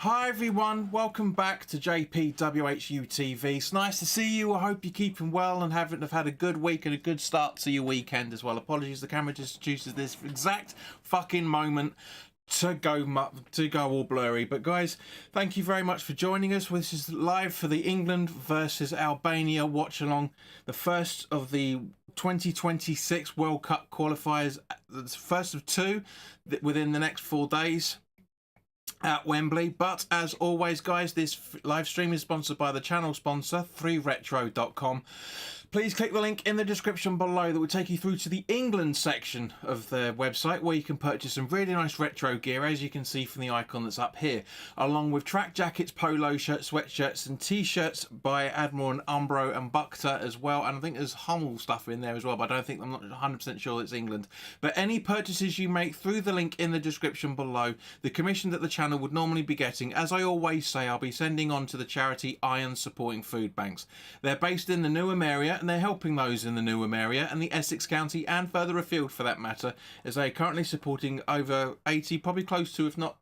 Hi everyone, welcome back to WHU TV. It's nice to see you. I hope you're keeping well and have had a good week and a good start to your weekend as well. Apologies, the camera just chooses this exact fucking moment to go all blurry. But guys, thank you very much for joining us. This is live for the England versus Albania watch along, the first of the 2026 World Cup qualifiers, the first of two within the next 4 days at Wembley. But as always guys, this live stream is sponsored by the channel sponsor 3retro.com. Please click the link in the description below that will take you through to the England section of the website, where you can purchase some really nice retro gear, as you can see from the icon that's up here, along with track jackets, polo shirts, sweatshirts and t-shirts by Admiral and Umbro and Bukta as well. And I think there's Hummel stuff in there as well, but I'm not 100% sure it's England. But any purchases you make through the link in the description below, the commission that the channel would normally be getting, as I always say, I'll be sending on to the charity Iron Supporting Food Banks. They're based in the Newham area, and they're helping those in the Newham area and the Essex County and further afield for that matter, as they're currently supporting over 80, probably close to, if not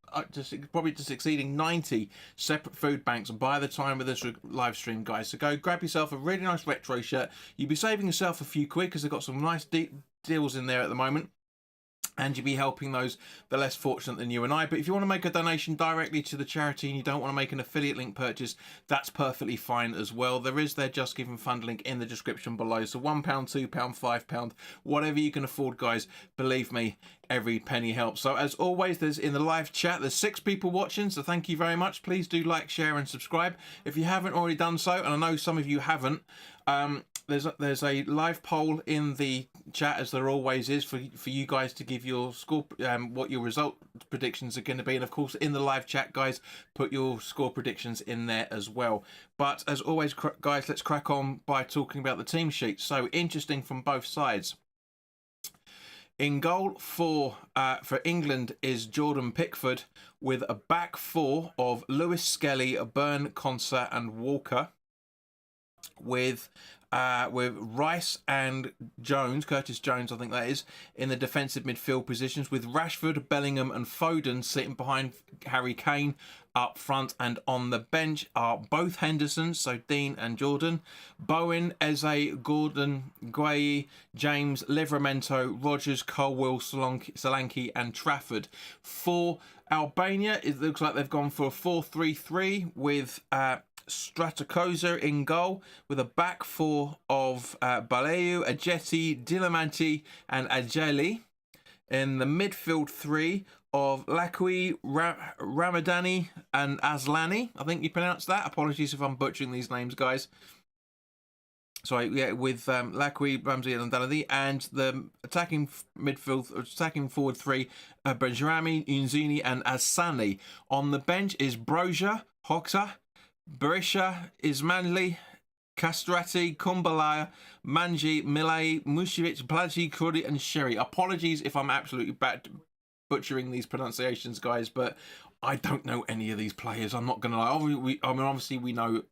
probably just exceeding 90 separate food banks by the time of this live stream, guys. So go grab yourself a really nice retro shirt. You'll be saving yourself a few quid because they've got some nice deep deals in there at the moment, and you'll be helping those the less fortunate than you and I. But if you want to make a donation directly to the charity and you don't want to make an affiliate link purchase, that's perfectly fine as well. There is their Just Giving Fund link in the description below. So £1, £2, £5, whatever you can afford, guys. Believe me, every penny helps. So as always, there's in the live chat, there's 6 people watching, so thank you very much. Please do like, share and subscribe if you haven't already done so, and I know some of you haven't. There's a live poll in the chat, as there always is, for you guys to give your score, what your result predictions are going to be, and of course in the live chat, guys, put your score predictions in there as well. But as always, guys, let's crack on by talking about the team sheet. So interesting from both sides. In goal for England is Jordan Pickford, with a back four of Lewis Skelly, Byrne, Konsa and Walker, with Rice and Jones, Curtis Jones I think that is, in the defensive midfield positions, with Rashford, Bellingham and Foden sitting behind Harry Kane. Up front and on the bench are both Hendersons, so Dean and Jordan, Bowen, Eze, Gordon, Gueye, James, Livramento, Rogers, Colwill, Solanke and Trafford. For Albania, it looks like they've gone for a 4-3-3 with Stratakoza in goal, with a back four of Baleu, Ajeti, Dilamanti and Ajeli. In the midfield three of Lakwi, Ramadani and Aslani, I think you pronounce that. Apologies if I'm butchering these names, guys. Sorry, yeah, with Lakwi, Ramsey and Daladi, and the attacking forward three, Benjarami, Unzini and Asani. On the bench is Broja, Hoxha, Berisha, Ismanli, Castrati, Kumbalaya, Manji, Milay, Mushevich, Plaji, Krudi and Sherry. Apologies if I'm absolutely butchering these pronunciations, guys, but I don't know any of these players. I'm not going to lie. Obviously we know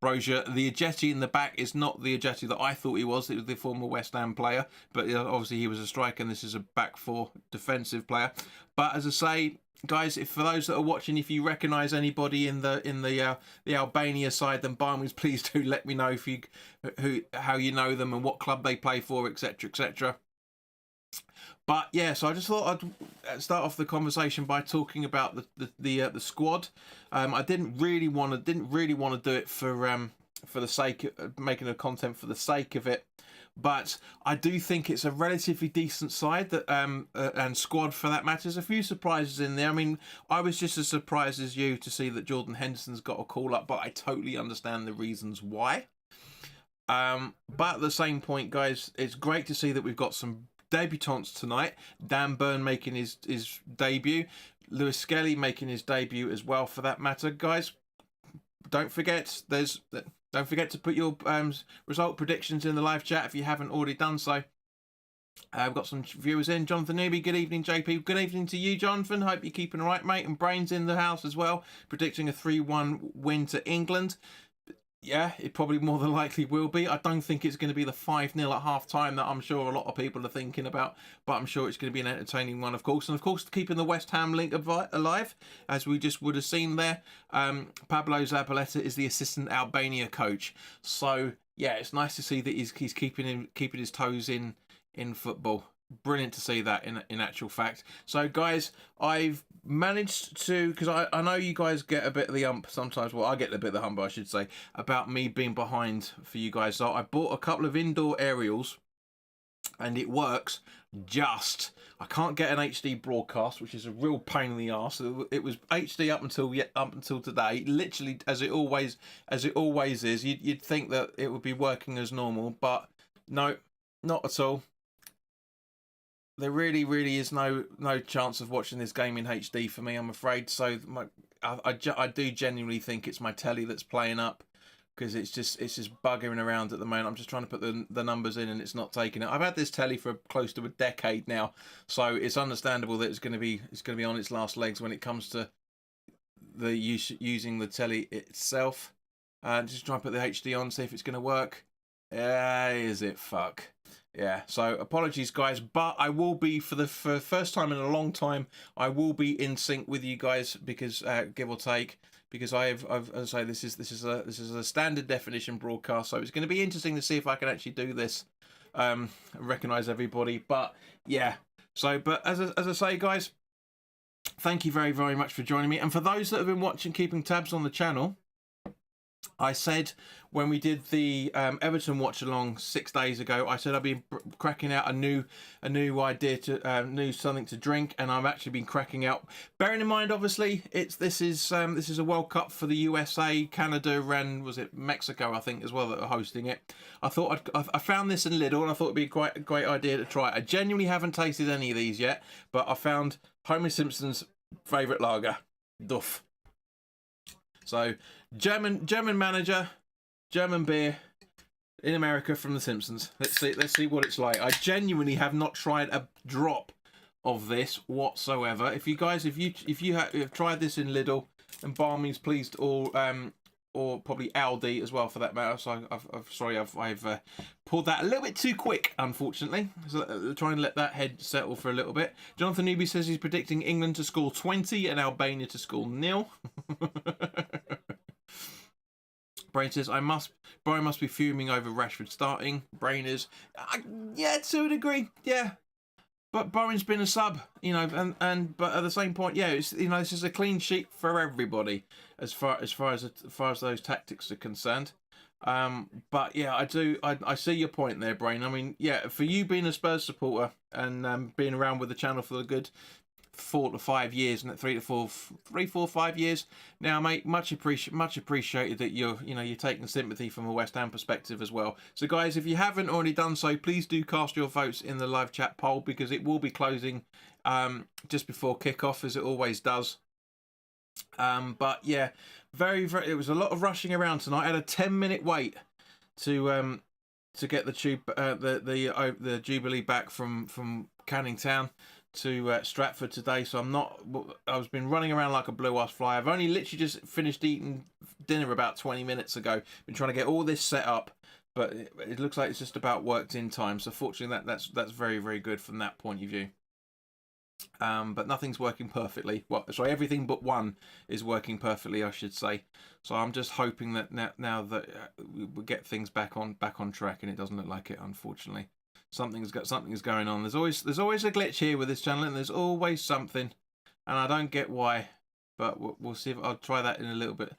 Broja. The Ajeti in the back is not the Ajeti that I thought he was. It was the former West Ham player, but obviously he was a striker and this is a back four defensive player. But as I say, guys, if for those that are watching, if you recognise anybody in the Albania side, then by all means, please do let me know if how you know them and what club they play for, etc., etc. But yeah, so I just thought I'd start off the conversation by talking about the squad. I didn't really want to do it for the sake of making a content for the sake of it. But I do think it's a relatively decent side that and squad for that matter. There's a few surprises in there. I mean, I was just as surprised as you to see that Jordan Henderson's got a call up, but I totally understand the reasons why. But at the same point, guys, it's great to see that we've got some debutants tonight. Dan Byrne making his debut, Lewis Skelly making his debut as well for that matter, guys. Don't forget to put your result predictions in the live chat if you haven't already done so. I've got some viewers in. Jonathan Newby, good evening. JP, good evening to you, Jonathan. Hope you're keeping all right, mate. And Brains in the house as well, predicting a 3-1 win to England. Yeah, it probably more than likely will be. I don't think it's going to be the 5-0 at half time that I'm sure a lot of people are thinking about, but I'm sure it's going to be an entertaining one, of course. And of course, keeping the West Ham link alive, as we just would have seen there. Pablo Zabaleta is the assistant Albania coach. So, yeah, it's nice to see that he's keeping his toes in football. Brilliant to see that in actual fact. So guys, I've managed to, because I know you guys get a bit of the hump sometimes, well I get a bit of the hump I should say, about me being behind for you guys. So I bought a couple of indoor aerials and it works, just I can't get an HD broadcast, which is a real pain in the arse. It was HD up until today, literally as it always is. You'd think that it would be working as normal, but no, not at all. There really is no chance of watching this game in HD for me, I'm afraid. So I do genuinely think it's my telly that's playing up, because it's just buggering around at the moment. I'm just trying to put the numbers in and it's not taking it. I've had this telly for close to a decade now, so it's understandable that it's going to be on its last legs when it comes to the using the telly itself. Just try and put the HD on, see if it's going to work. Is it fuck? Yeah, so apologies guys, but I will be for the first time in a long time, I will be in sync with you guys, because give or take, because I've as I say, this is a standard definition broadcast, so it's going to be interesting to see if I can actually do this, recognize everybody. But yeah, so but as I say guys, thank you very much for joining me, and for those that have been watching, keeping tabs on the channel, I said when we did the Everton watch along 6 days ago, I said I'd be cracking out a new idea to something to drink, and I've actually been cracking out. Bearing in mind, obviously, this is a World Cup for the USA, Canada, and was it Mexico, I think, as well, that are hosting it. I thought I found this in Lidl, and I thought it'd be quite a great idea to try it. I genuinely haven't tasted any of these yet, but I found Homer Simpson's favourite lager, Duff. So German manager, German beer in America from The Simpsons. Let's see what it's like. I genuinely have not tried a drop of this whatsoever. If you guys, if you have tried this in Lidl, and by all means, please, or probably Aldi as well for that matter. So I've pulled that a little bit too quick, unfortunately. So try and let that head settle for a little bit. Jonathan Newby says he's predicting England to score 20 and Albania to score 0. Brain says Brian must be fuming over Rashford starting. Brain is, yeah, to a degree, yeah. But Bowen's been a sub, you know, but at the same point, yeah, it's, you know, this is a clean sheet for everybody as far as those tactics are concerned. But yeah, I see your point there, Brain. I mean, yeah, for you being a Spurs supporter and being around with the channel for a good 4 to 5 years, and 3 to 4 5 years now, mate, much appreciated that you're taking sympathy from a West Ham perspective as well. So guys, if you haven't already done so, please do cast your votes in the live chat poll, because it will be closing just before kickoff, as it always does. But yeah, it was a lot of rushing around tonight. I had a 10-minute wait to get the Jubilee back from Canning Town to Stratford today, so I've been running around like a blue-ass fly. I've only literally just finished eating dinner about 20 minutes ago. Been trying to get all this set up, but it looks like it's just about worked in time. So fortunately, that's very good from that point of view. But nothing's working perfectly. Well, sorry, everything but one is working perfectly, I should say. So I'm just hoping that now that we get things back on track, and it doesn't look like it, unfortunately. Something's going on. There's always a glitch here with this channel, and there's always something, and I don't get why. But we'll see. I'll try that in a little bit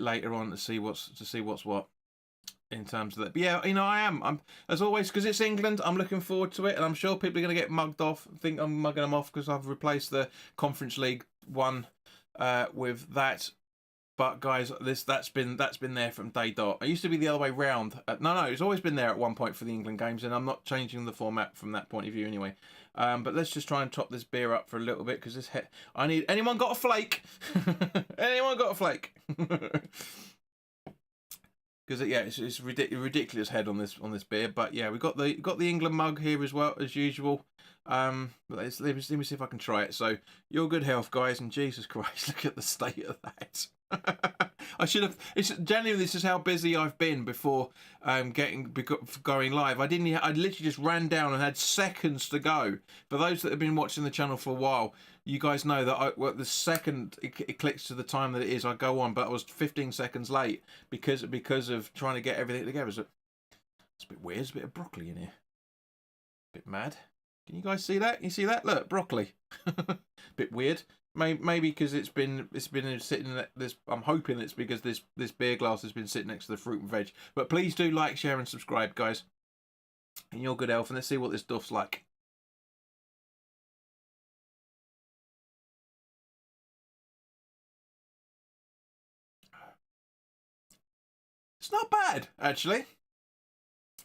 later on to see what's what in terms of that. But yeah, you know, I'm as always, because it's England. I'm looking forward to it, and I'm sure people are going to get mugged off. I think I'm mugging them off because I've replaced the Conference League one with that. But guys, that's been there from day dot. It used to be the other way round. No, it's always been there at one point for the England games, and I'm not changing the format from that point of view anyway. But let's just try and top this beer up for a little bit, because I need. Anyone got a flake? Anyone got a flake? Because yeah, it's ridiculous head on this beer. But yeah, we got the England mug here as well as usual. But let me see if I can try it. So, your good health, guys, and Jesus Christ, look at the state of that. I should have. It's generally, this is how busy I've been before going live. I literally just ran down and had seconds to go. For those that have been watching the channel for a while, you guys know that the second it clicks to the time that it is, I go on. But I was 15 seconds late because of trying to get everything together. So it's a bit weird. There's a bit of broccoli in here. A bit mad. Can you guys see that? You see that? Look, broccoli. Bit weird. Maybe because it's been sitting this. I'm hoping it's because this beer glass has been sitting next to the fruit and veg. But please do like, share, and subscribe, guys. In your good health, and let's see what this stuff's like. It's not bad, actually.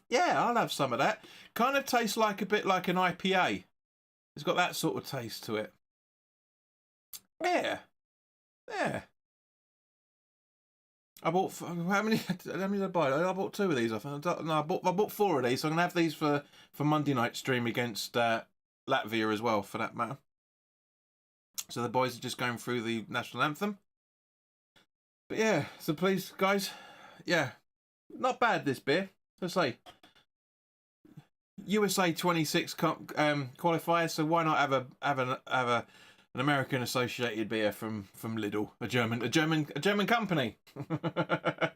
Yeah, I'll have some of that. Kind of tastes like a bit like an IPA. It's got that sort of taste to it. Yeah. Yeah. I bought how many did I buy? I bought 2 of these. I bought 4 of these. So I'm gonna have these for Monday night stream against Latvia as well, for that matter. So the boys are just going through the national anthem. But yeah, so please, guys, yeah, not bad this beer. Let's say USA 26 qualifiers. So why not have an American associated beer from Lidl, a German company. But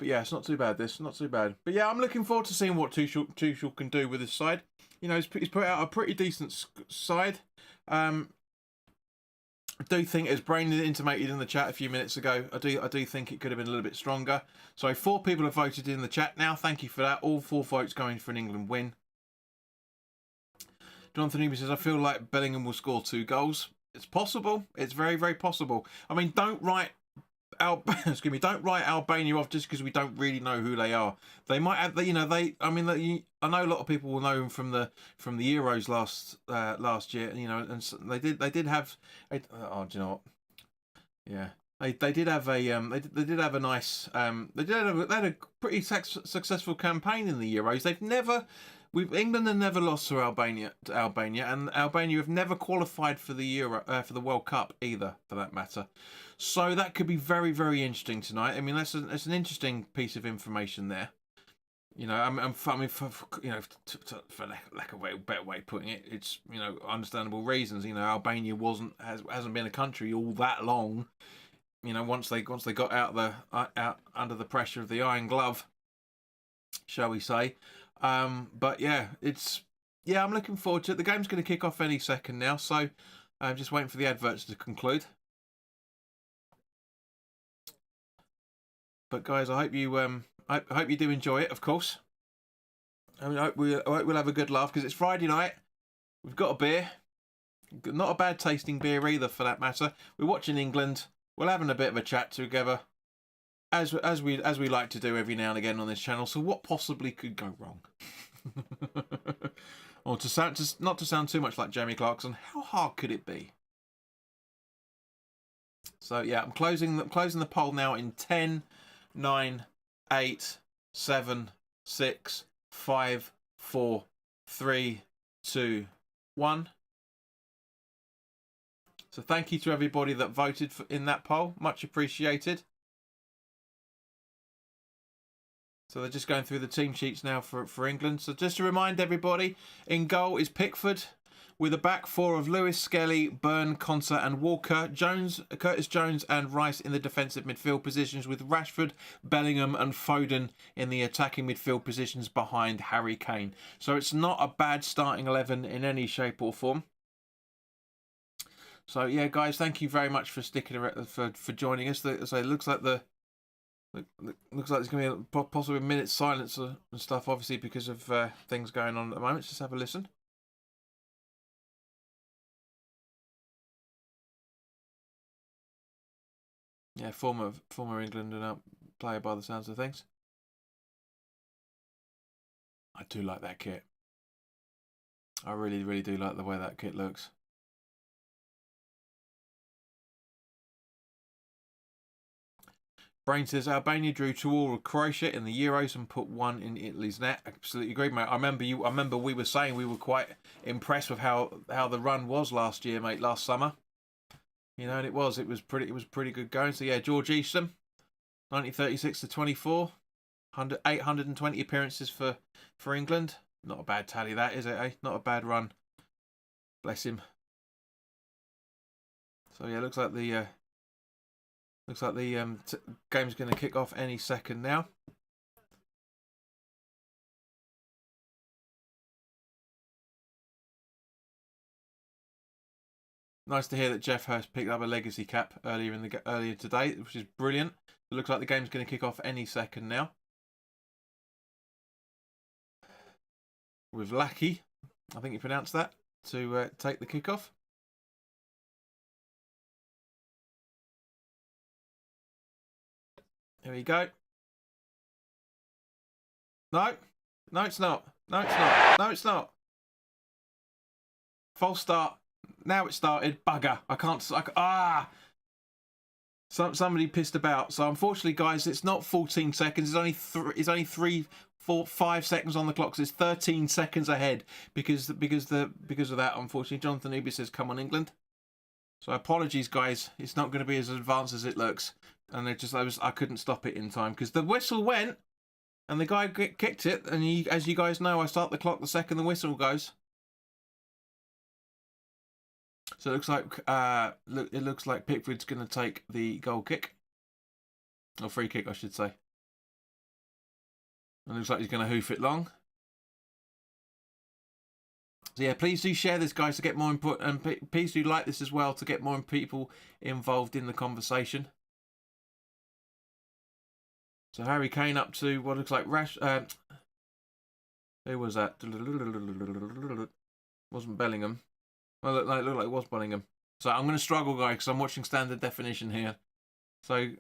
yeah, it's not too bad. This not too bad. But yeah, I'm looking forward to seeing what Tuchel can do with his side. You know, he's put out a pretty decent side. I do think, as Brain intimated in the chat a few minutes ago, I do think it could have been a little bit stronger. So 4 people have voted in the chat now. Thank you for that. All 4 votes going for an England win. Jonathan Newby says, I feel like Bellingham will score 2 goals. It's possible. It's very, very possible. I mean, don't write Albania off just because we don't really know who they are. They might have, I mean, I know a lot of people will know them from the Euros last year. You know, and they did have. Oh, do you know what? Yeah, they did have a they did have a nice they had a pretty successful campaign in the Euros. England have never lost to Albania, and Albania have never qualified for the World Cup either, for that matter. So that could be very, very interesting tonight. I mean, that's an interesting piece of information there. You know, I mean, for lack of a better way of putting it, it's, you know, understandable reasons. You know, Albania hasn't been a country all that long. You know, once they got out under the pressure of the iron glove, shall we say. But yeah, I'm looking forward to it. The game's going to kick off any second now, so I'm just waiting for the adverts to conclude. But guys, I hope you do enjoy it, of course. I mean, I hope we'll have a good laugh, because it's Friday night. We've got a beer, not a bad tasting beer either, for that matter. We're watching England. We're having a bit of a chat together, as we like to do every now and again on this channel. So what possibly could go wrong? Or not to sound too much like Jamie Clarkson, how hard could it be? So yeah, I'm closing the poll now in 10, 9, 8, 7, 6, 5, 4, 3, 2, 1. So thank you to everybody that voted in that poll. Much appreciated. So they're just going through the team sheets now for England. So just to remind everybody, in goal is Pickford, with a back 4 of Lewis, Skelly, Byrne, Konsa and Walker. Curtis Jones and Rice in the defensive midfield positions, with Rashford, Bellingham and Foden in the attacking midfield positions behind Harry Kane. So it's not a bad starting 11 in any shape or form. So yeah, guys, thank you very much for sticking around, for joining us. So it looks like there's going to be possibly a minute's silence and stuff, obviously because of things going on at the moment. Let's just have a listen. Yeah, former England player by the sounds of things. I do like that kit. I really, really do like the way that kit looks. Brain says Albania drew 2-2 with Croatia in the Euros and put 1 in Italy's net. Absolutely agree, mate. I remember we were saying we were quite impressed with how the run was last year, mate. Last summer, you know, and it was pretty good going. So yeah, George Eastham, 1936 to 24, 820 appearances for England. Not a bad tally, that is it? Eh? Not a bad run. Bless him. So yeah, looks like the game's going to kick off any second now. Nice to hear that Jeff Hurst picked up a legacy cap earlier today, which is brilliant. It looks like the game's going to kick off any second now. With Lackey, I think you pronounced that, to take the kickoff. Here we go. No, it's not. No, it's not. No, it's not. False start. Now it started. Bugger. I can't. Somebody pissed about. So unfortunately, guys, it's not 14 seconds. It's only 3, 4, 5 seconds on the clock. So it's 13 seconds ahead because of that. Unfortunately, Jonathan Ubi says, "Come on, England." So apologies, guys. It's not going to be as advanced as it looks. And I couldn't stop it in time because the whistle went and the guy kicked it. And as you guys know, I start the clock the second the whistle goes. So it looks like Pickford's going to take the goal kick, or free kick, I should say. It looks like he's going to hoof it long. So yeah, please do share this, guys, to get more input, and please do like this as well to get more people involved in the conversation. So Harry Kane up to what looks like who was that? Wasn't Bellingham. Well, it looked like it was Bellingham. So I'm going to struggle, guys, because I'm watching standard definition here. So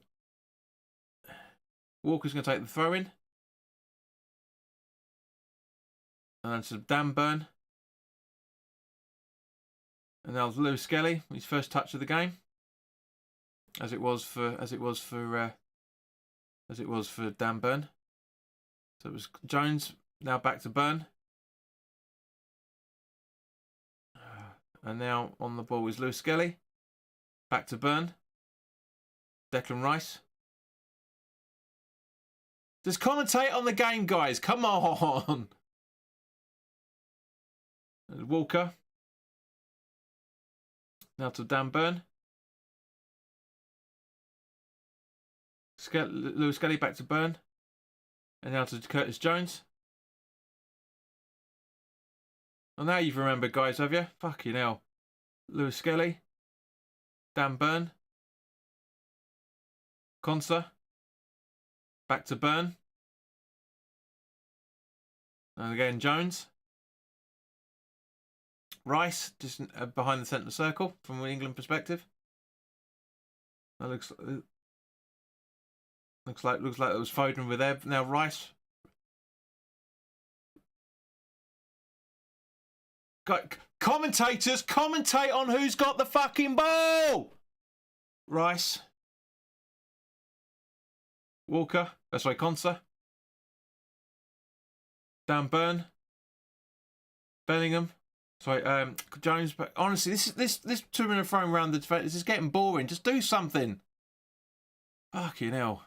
Walker's going to take the throw in. And then to Dan Burn. And now Lewis Skelly, his first touch of the game. As it was for Dan Burn. So it was Jones, now back to Burn. And now on the ball is Lewis Skelly. Back to Burn. Declan Rice. Just commentate on the game, guys. Come on. And Walker. Now to Dan Burn. Lewis Skelly back to Burn. And now to Curtis Jones. Well, now you've remembered, guys, have you? Fucking hell. Lewis Skelly. Dan Burn. Conser. Back to Burn. And again, Jones. Rice, just behind the centre circle from an England perspective. That looks like it was Foden with there. Now Rice. Commentators, commentate on who's got the fucking ball. Rice. Walker. That's right, Conser. Dan Burn. Bellingham. Sorry, Jones. But honestly, this two-minute throwing around the defence, this is getting boring. Just do something. Fucking hell.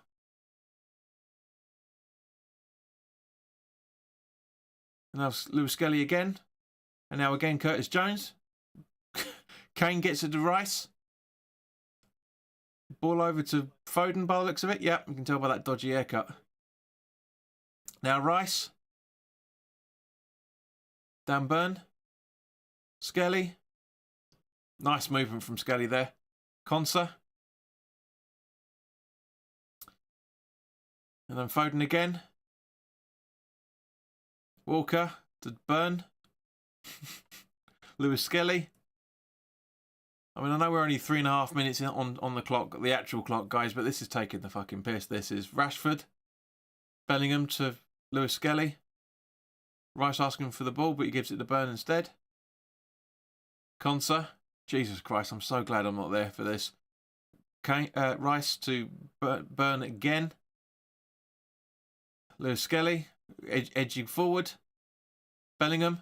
And now Lewis Skelly again. And now again Curtis Jones. Kane gets it to Rice. Ball over to Foden by the looks of it. Yep, you can tell by that dodgy haircut. Now Rice. Dan Burn. Skelly. Nice movement from Skelly there. Conser. And then Foden again. Walker to Burn. Lewis Skelly. I mean, I know we're only 3.5 minutes on the clock, the actual clock, guys, but this is taking the fucking piss. This is Rashford. Bellingham to Lewis Skelly. Rice asking for the ball, but he gives it to Burn instead. Conser. Jesus Christ, I'm so glad I'm not there for this. Rice to Burn again. Lewis Skelly edging forward. Bellingham.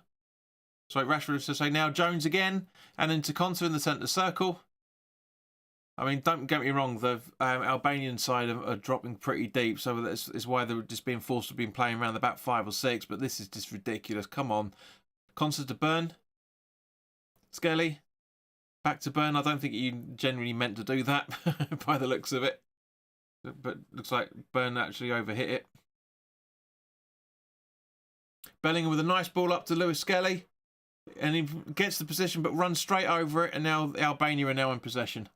Sorry, Rashford to say now. Jones again. And into Konsa in the centre circle. I mean, don't get me wrong, the Albanian side are dropping pretty deep, so that's why they're just being forced to be playing around the back 5 or 6, but this is just ridiculous. Come on. Konsa to Burn. Skelly. Back to Burn. I don't think you generally meant to do that by the looks of it. But looks like Burn actually overhit it. Bellingham with a nice ball up to Lewis Skelly. And he gets the position but runs straight over it, and now Albania are now in possession.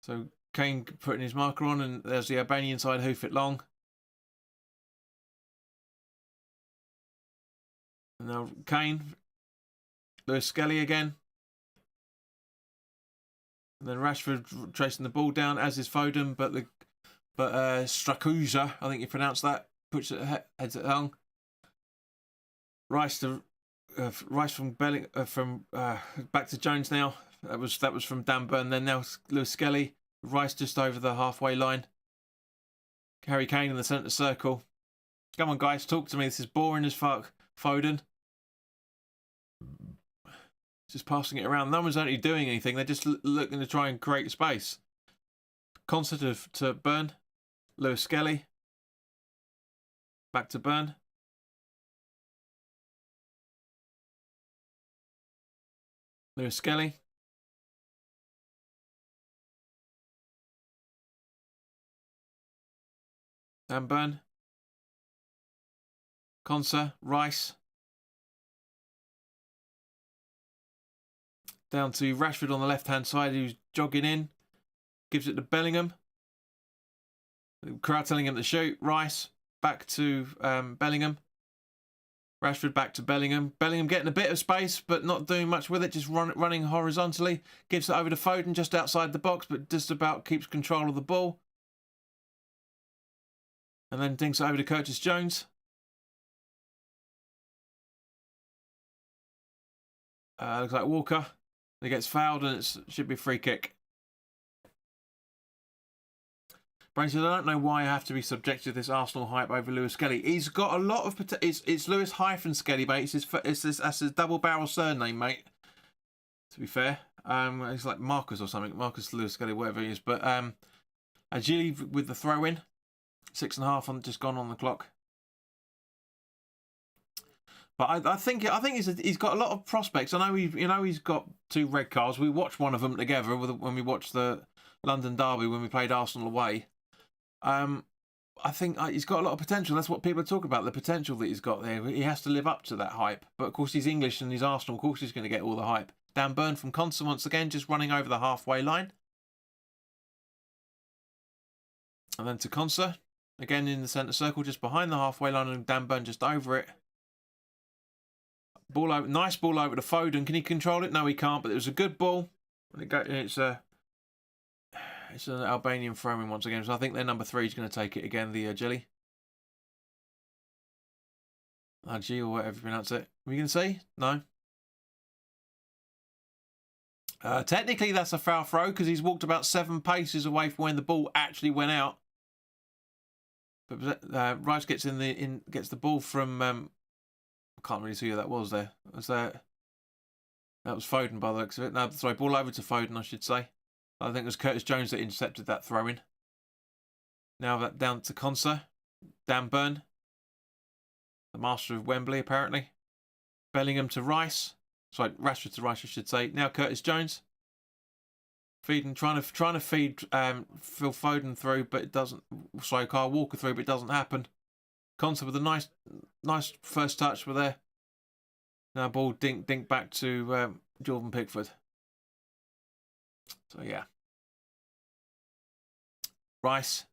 So Kane putting his marker on, and there's the Albanian side hoof it long. And now Kane, Lewis Skelly again. And then Rashford tracing the ball down, as is Foden, but Strakuza, I think you pronounce that, puts it heads it long. Rice from back to Jones now. That was from Dan Burn. Then now Lewis Skelly. Rice just over the halfway line. Harry Kane in the centre circle. Come on, guys, talk to me. This is boring as fuck. Foden. Just passing it around. No one's actually doing anything. They're just looking to try and create space. Concept to Burn. Lewis Skelly. Back to Burn. Lewis Skelly. Dan Burn. Konsa. Rice. Down to Rashford on the left-hand side, who's jogging in. Gives it to Bellingham. The crowd telling him to shoot. Rice. Back to Bellingham. Rashford back to Bellingham. Bellingham getting a bit of space, but not doing much with it. Just running horizontally. Gives it over to Foden just outside the box, but just about keeps control of the ball. And then dinks it over to Curtis Jones. Looks like Walker. He gets fouled, and it should be a free kick. Brain says, I don't know why I have to be subjected to this Arsenal hype over Lewis Skelly. He's got a lot of potential. It's Lewis hyphen Skelly, mate. That's his double barrel surname, mate. To be fair, it's like Marcus or something. Marcus Lewis Skelly, whatever he is. But Agili with the throw in, 6.5 on just gone on the clock. But I think he's got a lot of prospects. I know he's got 2 red cards. We watched one of them together when we watched the London derby when we played Arsenal away. I think he's got a lot of potential. That's what people talk about, the potential that he's got there. He has to live up to that hype. But of course, he's English and he's Arsenal. Of course, he's going to get all the hype. Dan Burn from Konsa once again, just running over the halfway line. And then to Konsa, again in the centre circle, just behind the halfway line, and Dan Burn just over it. Ball over, nice ball over to Foden. Can he control it? No, he can't. But it was a good ball. It's an Albanian throw-in once again. So I think their number 3 is going to take it again. The Jelly, G or whatever you pronounce it. Are you going to say no? Technically, that's a foul throw because he's walked about 7 paces away from when the ball actually went out. But Rice gets gets the ball from. I can't really see who that was there. That was Foden by the looks of it. No, sorry, ball over to Foden, I should say. I think it was Curtis Jones that intercepted that throw-in. Now that down to Konsa. Dan Burn. The master of Wembley, apparently. Bellingham to Rice. Sorry, Rashford to Rice, I should say. Now Curtis Jones. Feeding, trying to feed Phil Foden through, but it doesn't. Sorry, Kyle Walker through, but it doesn't happen. Konsa with a nice first touch with there. Now ball dink back to Jordan Pickford. So yeah. Rice.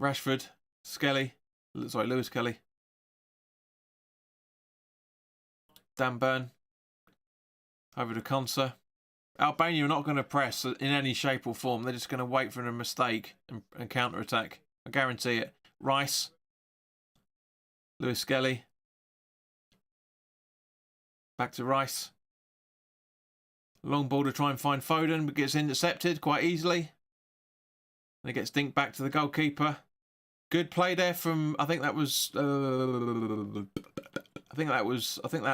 Rashford. Skelly. Sorry, Lewis Skelly. Dan Burn. Over to Konsa. Albania are not going to press in any shape or form. They're just going to wait for a mistake and counter-attack. I guarantee it. Rice. Lewis Skelly. Back to Rice. Long ball to try and find Foden, but gets intercepted quite easily. And it gets dinked back to the goalkeeper. Good play there from, I think that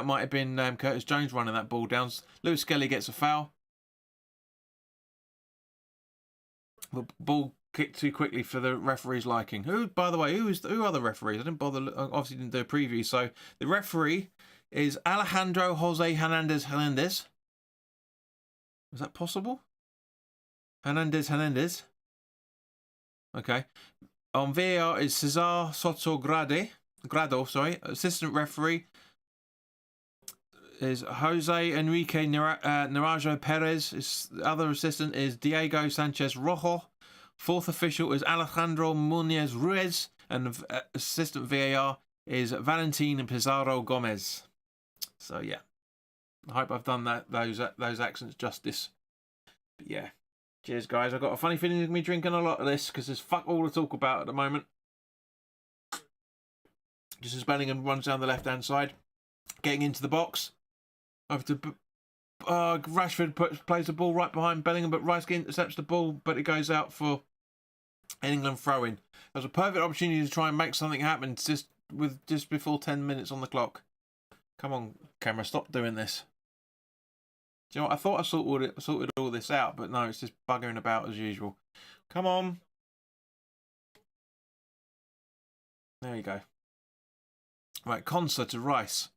might have been Curtis Jones running that ball down. Lewis Skelly gets a foul. The ball kicked too quickly for the referee's liking. Who, by the way, who are the referees? I didn't bother. Obviously, didn't do a preview. So the referee is Alejandro Jose Hernandez. Is that possible? Hernandez. Okay. On VAR is Cesar Grado. Assistant referee is Jose Enrique Naranjo Perez. The other assistant is Diego Sanchez Rojo. Fourth official is Alejandro Muñoz Ruiz. And assistant VAR is Valentin Pizarro Gomez. So, yeah. I hope I've done those accents justice. But, yeah. Cheers, guys. I've got a funny feeling you're going to be drinking a lot of this because there's fuck all to talk about at the moment. Just as Bellingham runs down the left-hand side. Getting into the box. Over to Rashford plays the ball right behind Bellingham, but Rice intercepts the ball, but it goes out for an England throw-in. There's a perfect opportunity to try and make something happen just before 10 minutes on the clock. Come on, camera, stop doing this. Do you know what? I thought I sorted all this out, but no, it's just buggering about as usual. Come on. There you go. Right, Conser to Rice.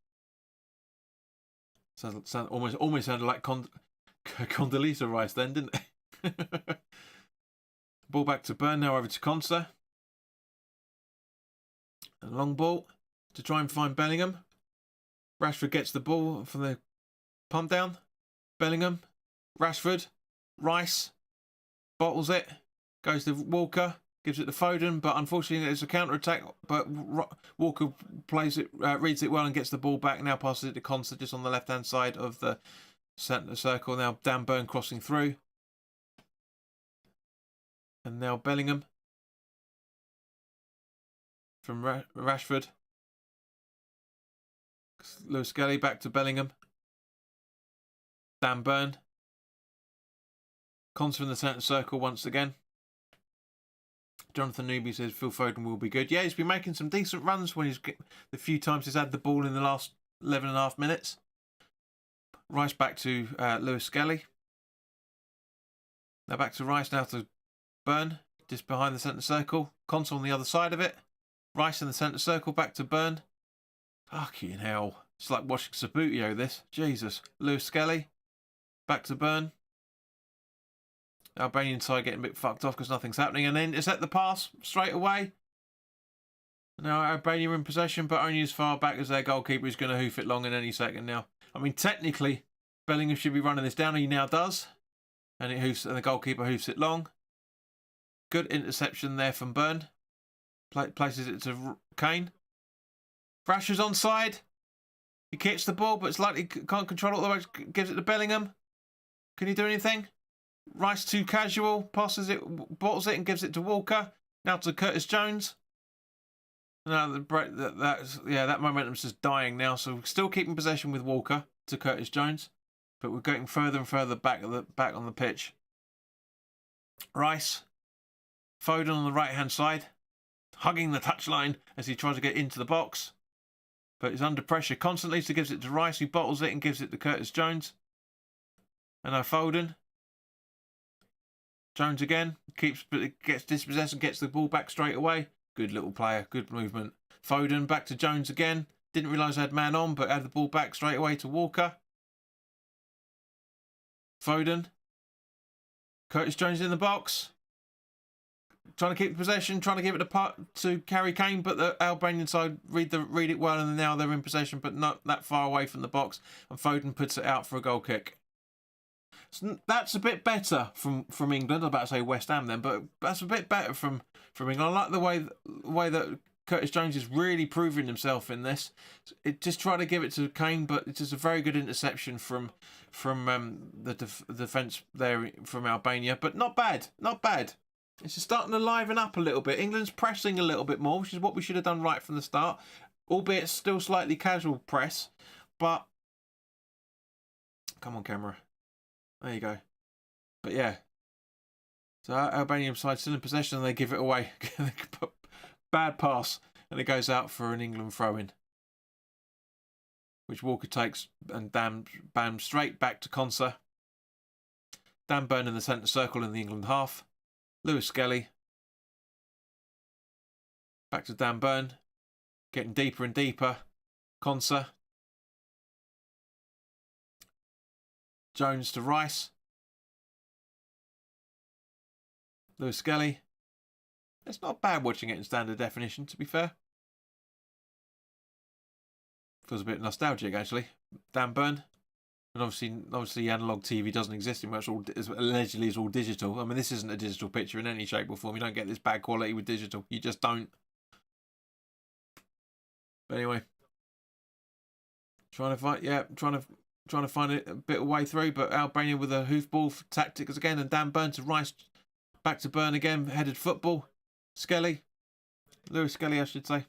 Almost sounded like Condoleezza Rice then, didn't it? Ball back to Burn, now over to Conser. A long ball to try and find Bellingham. Rashford gets the ball from the pump down. Bellingham, Rashford, Rice, bottles it, goes to Walker, gives it to Foden, but unfortunately there's a counter-attack, but Walker plays it, reads it well and gets the ball back, now passes it to Conser just on the left-hand side of the centre circle. Now Dan Burn crossing through. And now Bellingham from Rashford. Lewis Skelly back to Bellingham. Dan Burn. Conser in the centre circle once again. Jonathan Newby says Phil Foden will be good. Yeah, he's been making some decent runs when the few times he's had the ball in the last 11.5 minutes. Rice back to Lewis Skelly. Now back to Rice, now to Burn, just behind the centre circle. Conser on the other side of it. Rice in the centre circle, back to Burn. Fucking hell. It's like watching Sabutio, this. Jesus. Lewis Skelly. Back to Burn. Albanian side getting a bit fucked off because nothing's happening. And then is that the pass straight away? Now Albania in possession, but only as far back as their goalkeeper is going to hoof it long in any second now. I mean, technically, Bellingham should be running this down. He now does. And the goalkeeper hoofs it long. Good interception there from Burn. Places it to Kane. Rashford's onside. He kicks the ball, but it's likely can't control it all the way. Gives it to Bellingham. Can he do anything? Rice too casual. Passes it, bottles it, and gives it to Walker. Now to Curtis Jones. Now that momentum's just dying now. So we're still keeping possession with Walker to Curtis Jones, but we're getting further and further back on the pitch. Rice, Foden on the right hand side, hugging the touchline as he tries to get into the box. But he's under pressure constantly, so gives it to Rice, who bottles it and gives it to Curtis Jones. And now Foden. Jones again, gets dispossessed and gets the ball back straight away. Good little player, good movement. Foden back to Jones again. Didn't realise I had man on, but had the ball back straight away to Walker. Foden. Curtis Jones in the box. Trying to keep possession, trying to give it to Harry Kane, but the Albanian side read it well, and now they're in possession, but not that far away from the box. And Foden puts it out for a goal kick. So that's a bit better from England. I'm about to say West Ham then, but that's a bit better from England. I like the way that Curtis Jones is really proving himself in this. It just tried to give it to Kane, but it's just a very good interception from the defence there from Albania. But not bad, not bad. It's just starting to liven up a little bit. England's pressing a little bit more, which is what we should have done right from the start, albeit still slightly casual press. But come on, camera. There you go. But yeah. So Albanian side still in possession and they give it away. Bad pass. And it goes out for an England throw-in. Which Walker takes and bam straight back to Konsa. Dan Burn in the centre circle in the England half. Lewis Skelly. Back to Dan Burn. Getting deeper and deeper. Konsa. Jones to Rice. Lewis Skelly. It's not bad watching it in standard definition, to be fair. Feels a bit nostalgic, actually. Dan Burn. And obviously analog TV doesn't exist in much. Allegedly it's all digital. I mean, this isn't a digital picture in any shape or form. You don't get this bad quality with digital. You just don't. But anyway. Trying to find it a bit of way through, but Albania with a hoofball for tactics again, and Dan Burn to Rice. Back to Burn again, headed football. Skelly. Lewis Skelly, I should say.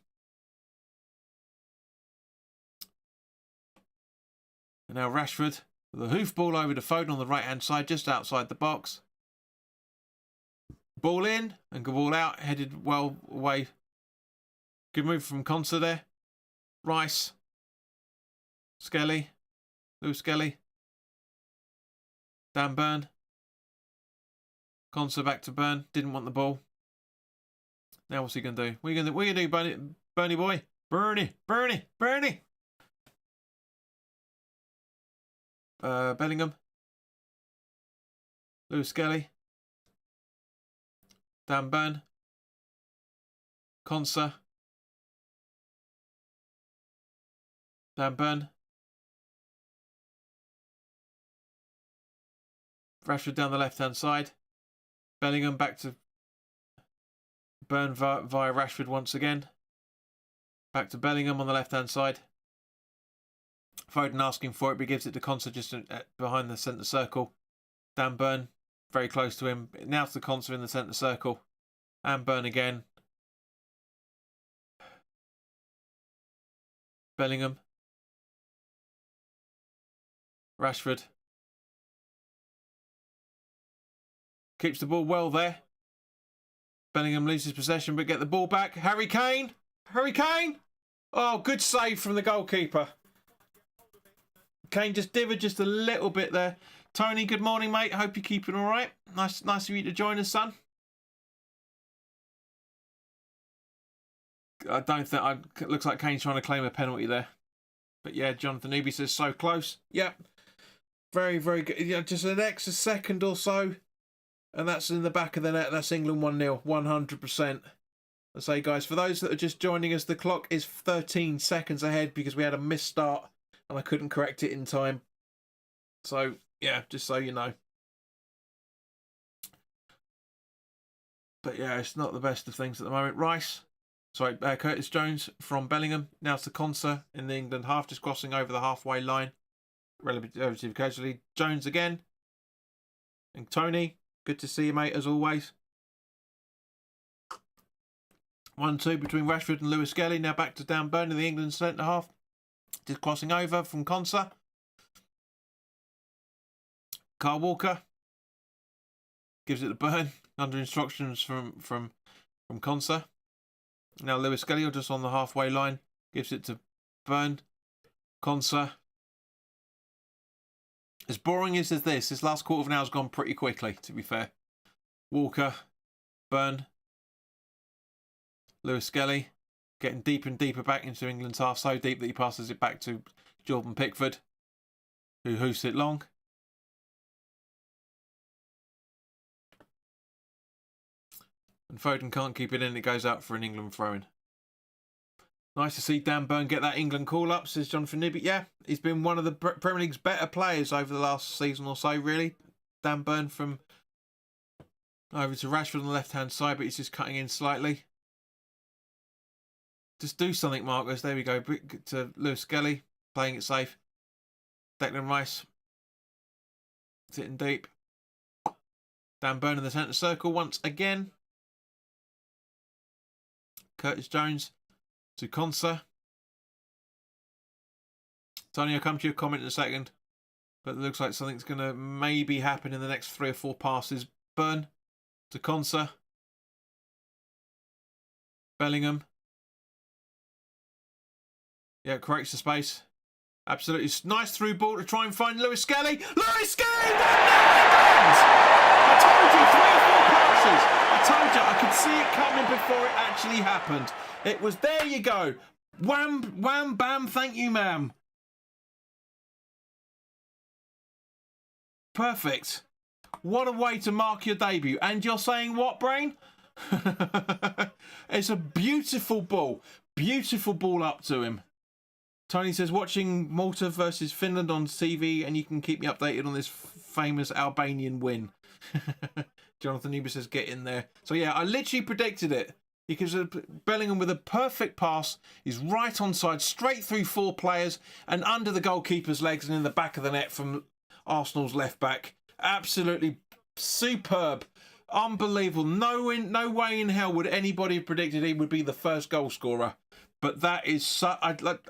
And now Rashford with a hoofball over to Foden on the right-hand side, just outside the box. Ball in and good ball out, headed well away. Good move from Konsa there. Rice. Skelly. Lewis Skelly. Dan Burn. Konsa back to Burn. Didn't want the ball. Now what's he going to do? What are you going to do, Bernie boy? Bernie. Bellingham. Lewis Skelly. Dan Burn. Konsa. Dan Burn. Rashford down the left-hand side. Bellingham back to Burn via Rashford once again. Back to Bellingham on the left-hand side. Foden asking for it, but he gives it to Konsa just behind the centre circle. Dan Burn very close to him. Now to Konsa in the centre circle. And Burn again. Bellingham. Rashford. Keeps the ball well there. Bellingham loses possession but get the ball back. Harry Kane. Oh, good save from the goalkeeper. Kane just divered just a little bit there. Tony, good morning, mate. Hope you're keeping all right. Nice of you to join us, son. I don't think... It looks like Kane's trying to claim a penalty there. But yeah, Jonathan Newby says so close. Yep. Very, very good. Yeah, just an extra second or so. And that's in the back of the net. That's England 1-0. 100%. I say, guys, for those that are just joining us, the clock is 13 seconds ahead because we had a missed start and I couldn't correct it in time. So, yeah, just so you know. But yeah, it's not the best of things at the moment. Curtis Jones from Bellingham. Now to Konsa in the England half, just crossing over the halfway line. Relative casually. Jones again. And Tony. Good to see you, mate, as always. 1-2 between Rashford and Lewis Skelly. Now back to Dan Burn in the England centre half. Just crossing over from Konsa. Kyle Walker. Gives it to Burn. Under instructions from Konsa. Now Lewis Skelly just on the halfway line. Gives it to Burn. Konsa. As boring as this last quarter of an hour has gone pretty quickly, to be fair. Walker, Burn, Lewis Skelly, getting deeper and deeper back into England's half, so deep that he passes it back to Jordan Pickford, who hoofs it long. And Foden can't keep it in, it goes out for an England throw-in. Nice to see Dan Burn get that England call-up, says Jonathan Nibby. Yeah, he's been one of the Premier League's better players over the last season or so, really. Dan Burn from over to Rashford on the left-hand side, but he's just cutting in slightly. Just do something, Marcus. There we go. To Lewis Skelly, playing it safe. Declan Rice, sitting deep. Dan Burn in the centre circle once again. Curtis Jones to Konsa. Tony, I'll come to your comment in a second. But it looks like something's going to maybe happen in the next 3 or 4 passes. Burn to Conser. Bellingham. Yeah, creates the space. Absolutely nice through ball to try and find Lewis Skelly. Lewis Skelly! I told you, 3 or 4 passes. I told you, I could see it coming before it actually happened. It was, there you go. Wham, wham, bam, thank you, ma'am. Perfect. What a way to mark your debut. And you're saying what, Brain? It's a beautiful ball. Beautiful ball up to him. Tony says, watching Malta versus Finland on TV, and you can keep me updated on this famous Albanian win. Jonathan Newby says, get in there. So, yeah, I literally predicted it. Because Bellingham with a perfect pass is right onside, straight through 4 players and under the goalkeeper's legs and in the back of the net from Arsenal's left back. Absolutely superb. Unbelievable. No way in hell would anybody have predicted he would be the first goal scorer. But that is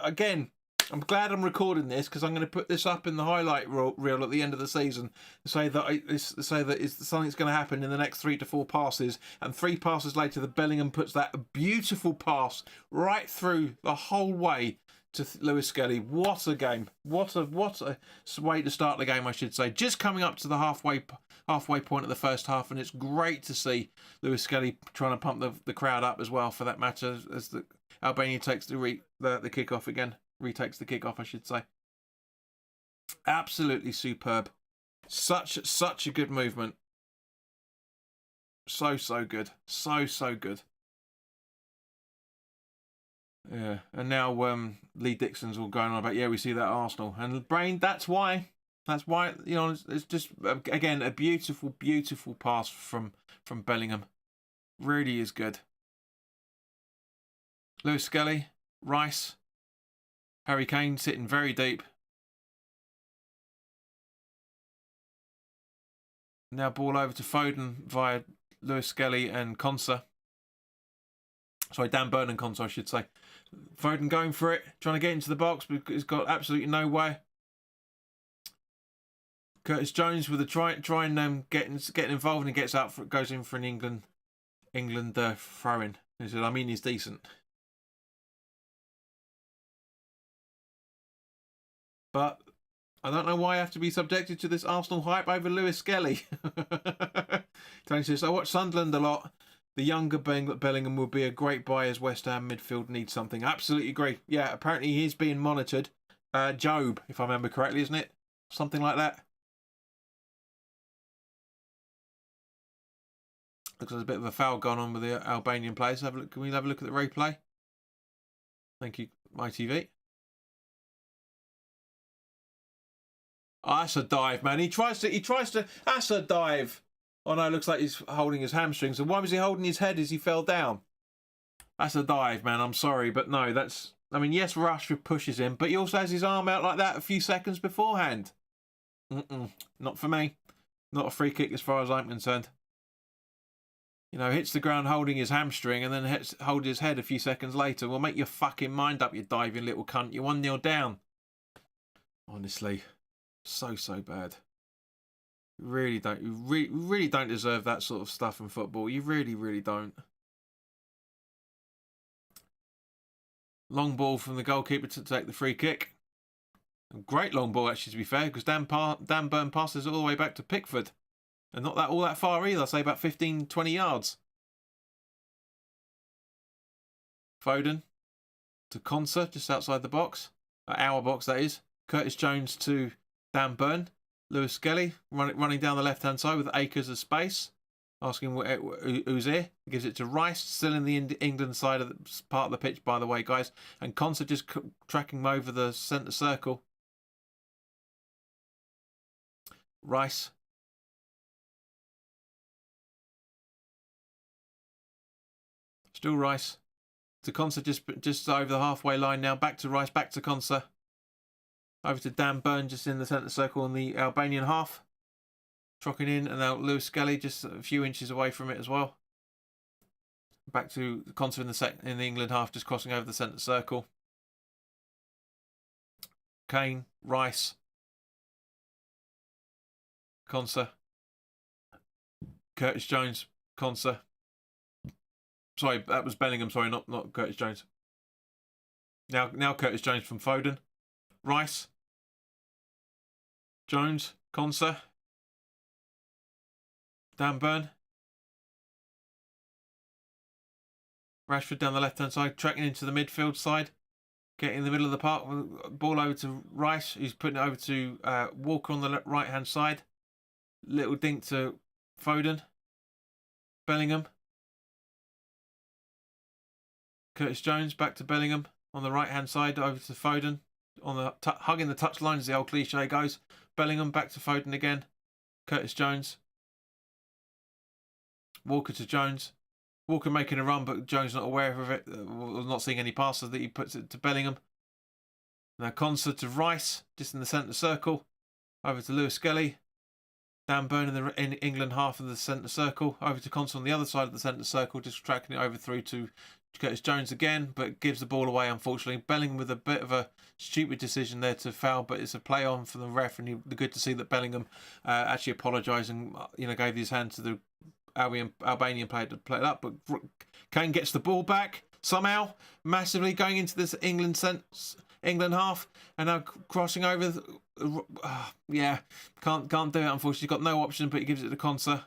again, I'm glad I'm recording this because I'm going to put this up in the highlight reel at the end of the season to say that something's going to happen in the next 3 to 4 passes, and 3 passes later, the Bellingham puts that beautiful pass right through the whole way to Lewis Skelly. What a game! What a way to start the game, I should say. Just coming up to the halfway point of the first half, and it's great to see Lewis Skelly trying to pump the crowd up as well, for that matter, as the Albania takes the kickoff again. Retakes the kickoff, I should say. Absolutely superb. Such a good movement. So good. So good. Yeah, and now Lee Dixon's all going on about, yeah, we see that at Arsenal. And Brain, that's why, you know, it's just, again, a beautiful pass from Bellingham. Really is good. Lewis Skelly, Rice, Harry Kane sitting very deep. Now ball over to Foden via Lewis Skelly and Konsa. Sorry, Dan Burn and Konsa, I should say. Foden going for it, trying to get into the box, but he's got absolutely no way. Curtis Jones with a try and getting involved, and gets out goes in for an England throw-in. He said, I mean, he's decent. But I don't know why I have to be subjected to this Arsenal hype over Lewis Skelly. Tony says, I watch Sunderland a lot. The younger Bellingham will be a great buy as West Ham midfield needs something. Absolutely agree. Yeah, apparently he's being monitored. Job, if I remember correctly, isn't it? Something like that. Looks like there's a bit of a foul gone on with the Albanian players. Have a look. Can we have a look at the replay? Thank you, MyTV. Oh, that's a dive, man. He tries to. That's a dive. Oh no, it looks like he's holding his hamstrings. And why was he holding his head as he fell down? That's a dive, man. I'm sorry, but no, that's. I mean, yes, Rashford pushes him, but he also has his arm out like that a few seconds beforehand. Not for me. Not a free kick as far as I'm concerned. You know, hits the ground holding his hamstring and then hold his head a few seconds later. Well, make your fucking mind up, you diving little cunt. You're 1-0 down. Honestly, so bad. You really don't deserve that sort of stuff in football. You really don't. Long ball from the goalkeeper to take the free kick. A great long ball, actually, to be fair, because Dan Burn passes it all the way back to Pickford. And not all that far either. I'd say about 15, 20 yards. Foden to Konsa, just outside the box. Our box, that is. Curtis Jones to Dan Burn. Lewis Skelly running down the left-hand side with acres of space. Asking who's here. Gives it to Rice, still in the England side of the part of the pitch, by the way, guys. And Konsa just tracking him over the centre circle. Rice. Still Rice. To Konsa just over the halfway line now. Back to Rice, back to Konsa. Over to Dan Burn just in the centre circle on the Albanian half. Trocking in, and now Lewis Skelly just a few inches away from it as well. Back to Konsa in the England half, just crossing over the centre circle. Kane, Rice. Conser. Curtis Jones. Conser. Sorry, that was Bellingham. Sorry, not Curtis Jones. Now Curtis Jones from Foden. Rice. Jones. Conser. Dan Burn. Rashford down the left-hand side, tracking into the midfield side. Getting in the middle of the park. Ball over to Rice, who's putting it over to Walker on the right-hand side. Little dink to Foden. Bellingham. Curtis Jones back to Bellingham on the right-hand side, over to Foden. On the hugging the touchline, as the old cliche goes. Bellingham back to Foden again. Curtis Jones. Walker to Jones. Walker making a run, but Jones not aware of it. Not seeing any passes that he puts it to Bellingham. Now Conser to Rice, just in the centre circle. Over to Lewis Skelly. Dan Burn in England half of the centre circle. Over to Conser on the other side of the centre circle, just tracking it over through to Curtis Jones again, but gives the ball away, unfortunately. Bellingham with a bit of a stupid decision there to foul, but it's a play on from the ref, and good to see that Bellingham actually apologised and gave his hand to the Albanian player to play it up. But Kane gets the ball back somehow, massively going into this England half, and now crossing over. Yeah, can't do it, unfortunately. He's got no option, but he gives it to Conser.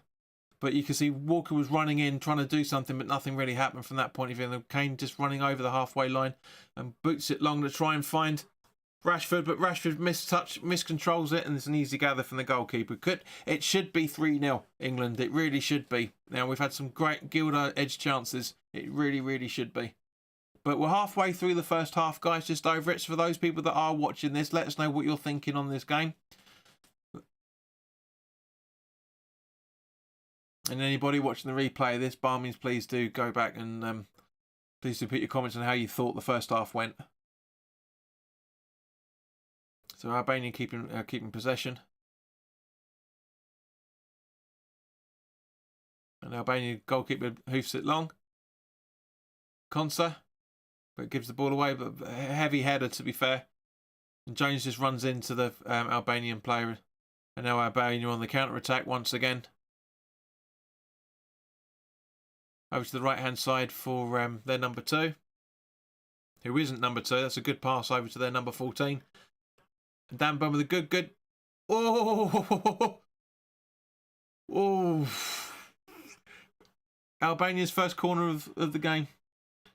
But you can see Walker was running in, trying to do something, but nothing really happened from that point of view. And Kane just running over the halfway line and boots it long to try and find Rashford. But Rashford miscontrols it, and it's an easy gather from the goalkeeper. It should be 3-0 England. It really should be. Now, we've had some great Gilder edge chances. It really, really should be. But we're halfway through the first half, guys, just over it. So for those people that are watching this, let us know what you're thinking on this game. And anybody watching the replay of this, by all means, please do go back and please do put your comments on how you thought the first half went. So Albania keeping possession. And Albania goalkeeper hoofs it long. Conser, but gives the ball away, but a heavy header to be fair. And Jones just runs into the Albanian player. And now Albania on the counter-attack once again. Over to the right-hand side for their number 2. Who isn't number 2. That's a good pass over to their number 14. And Dan Burn with a good... Oh! Oh! Albania's first corner of the game.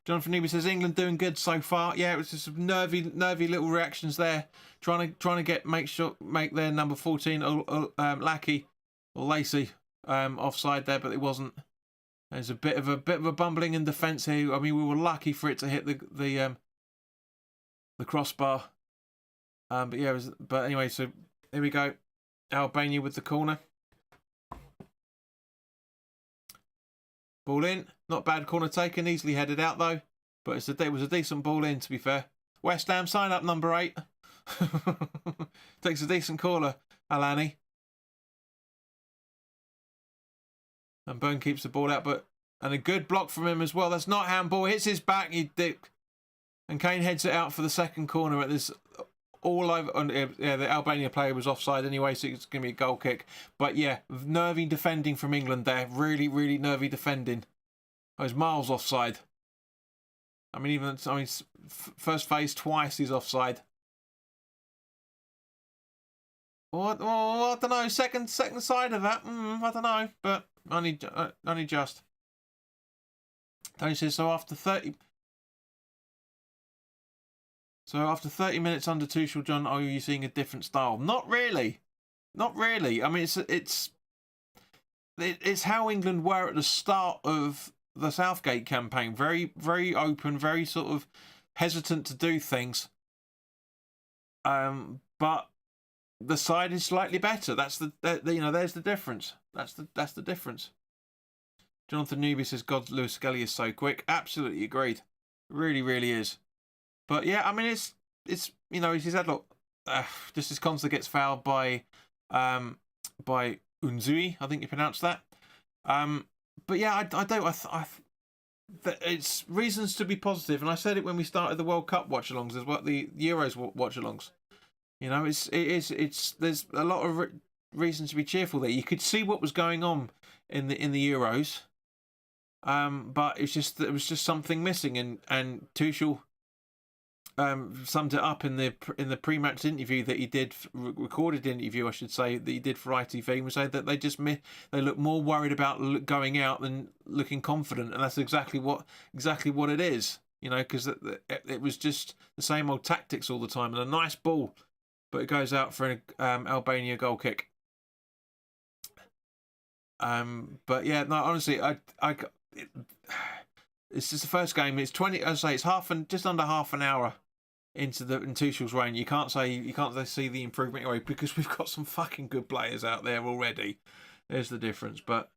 Jonathan Newby says, England doing good so far. Yeah, it was just some nervy little reactions there. Trying to make their number 14 Lackey or Lacey offside there, but it wasn't. There's a bit of a bumbling in defence here. I mean, we were lucky for it to hit the crossbar. But yeah, but anyway, so here we go. Albania with the corner. Ball in. Not bad corner taken. Easily headed out though. But it was a decent ball in, to be fair. West Ham sign up number 8. Takes a decent caller, Alani. And Burn keeps the ball out, and a good block from him as well. That's not handball. Hits his back, you dick. And Kane heads it out for the second corner at this all over. Yeah, the Albania player was offside anyway, so it's going to be a goal kick. But yeah, nervy defending from England there. Really, really nervy defending. I was miles offside. First phase twice he's offside. What? Oh, I don't know. Second side of that. I don't know, but only just. Tony says so after 30. So after 30 minutes under Tuchel, John, are you seeing a different style? Not really. Not really. I mean, it's how England were at the start of the Southgate campaign. Very, very open, very sort of hesitant to do things. But the side is slightly better. There's the difference. That's the difference. Jonathan Newby says, God, Lewis Skelly is so quick. Absolutely agreed. Really, really is. But yeah, I mean, it's he said, look, just as Conser gets fouled by Unzui, I think you pronounced that. But yeah, it's reasons to be positive, and I said it when we started the World Cup watch-alongs, as well, the Euros watch-alongs. There's a lot of reason to be cheerful there. You could see what was going on in the Euros, but it was just something missing, and Tuchel summed it up in the pre-match interview that he did, recorded interview I should say, that he did for ITV, and was saying that they look more worried about going out than looking confident, and that's exactly what it is, you know, because it was just the same old tactics all the time, and a nice ball, but it goes out for an Albania goal kick. But yeah, no, honestly, it's just the first game. It's 20. As I say, it's just under half an hour in Tuchel's reign. You can't see the improvement anyway, because we've got some fucking good players out there already. There's the difference, but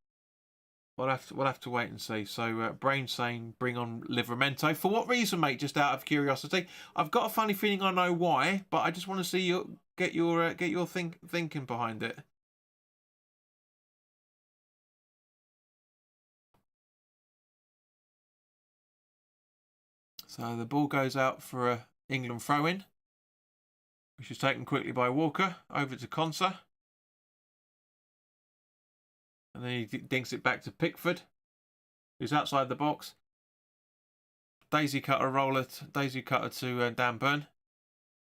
we'll have to wait and see. So Brain saying bring on Livramento. For what reason, mate? Just out of curiosity. I've got a funny feeling I know why, but I just want to see you get your thinking behind it. So the ball goes out for a England throw-in, which is taken quickly by Walker, over to Konsa. And then he dinks it back to Pickford, who's outside the box. Daisy cutter to Dan Burn,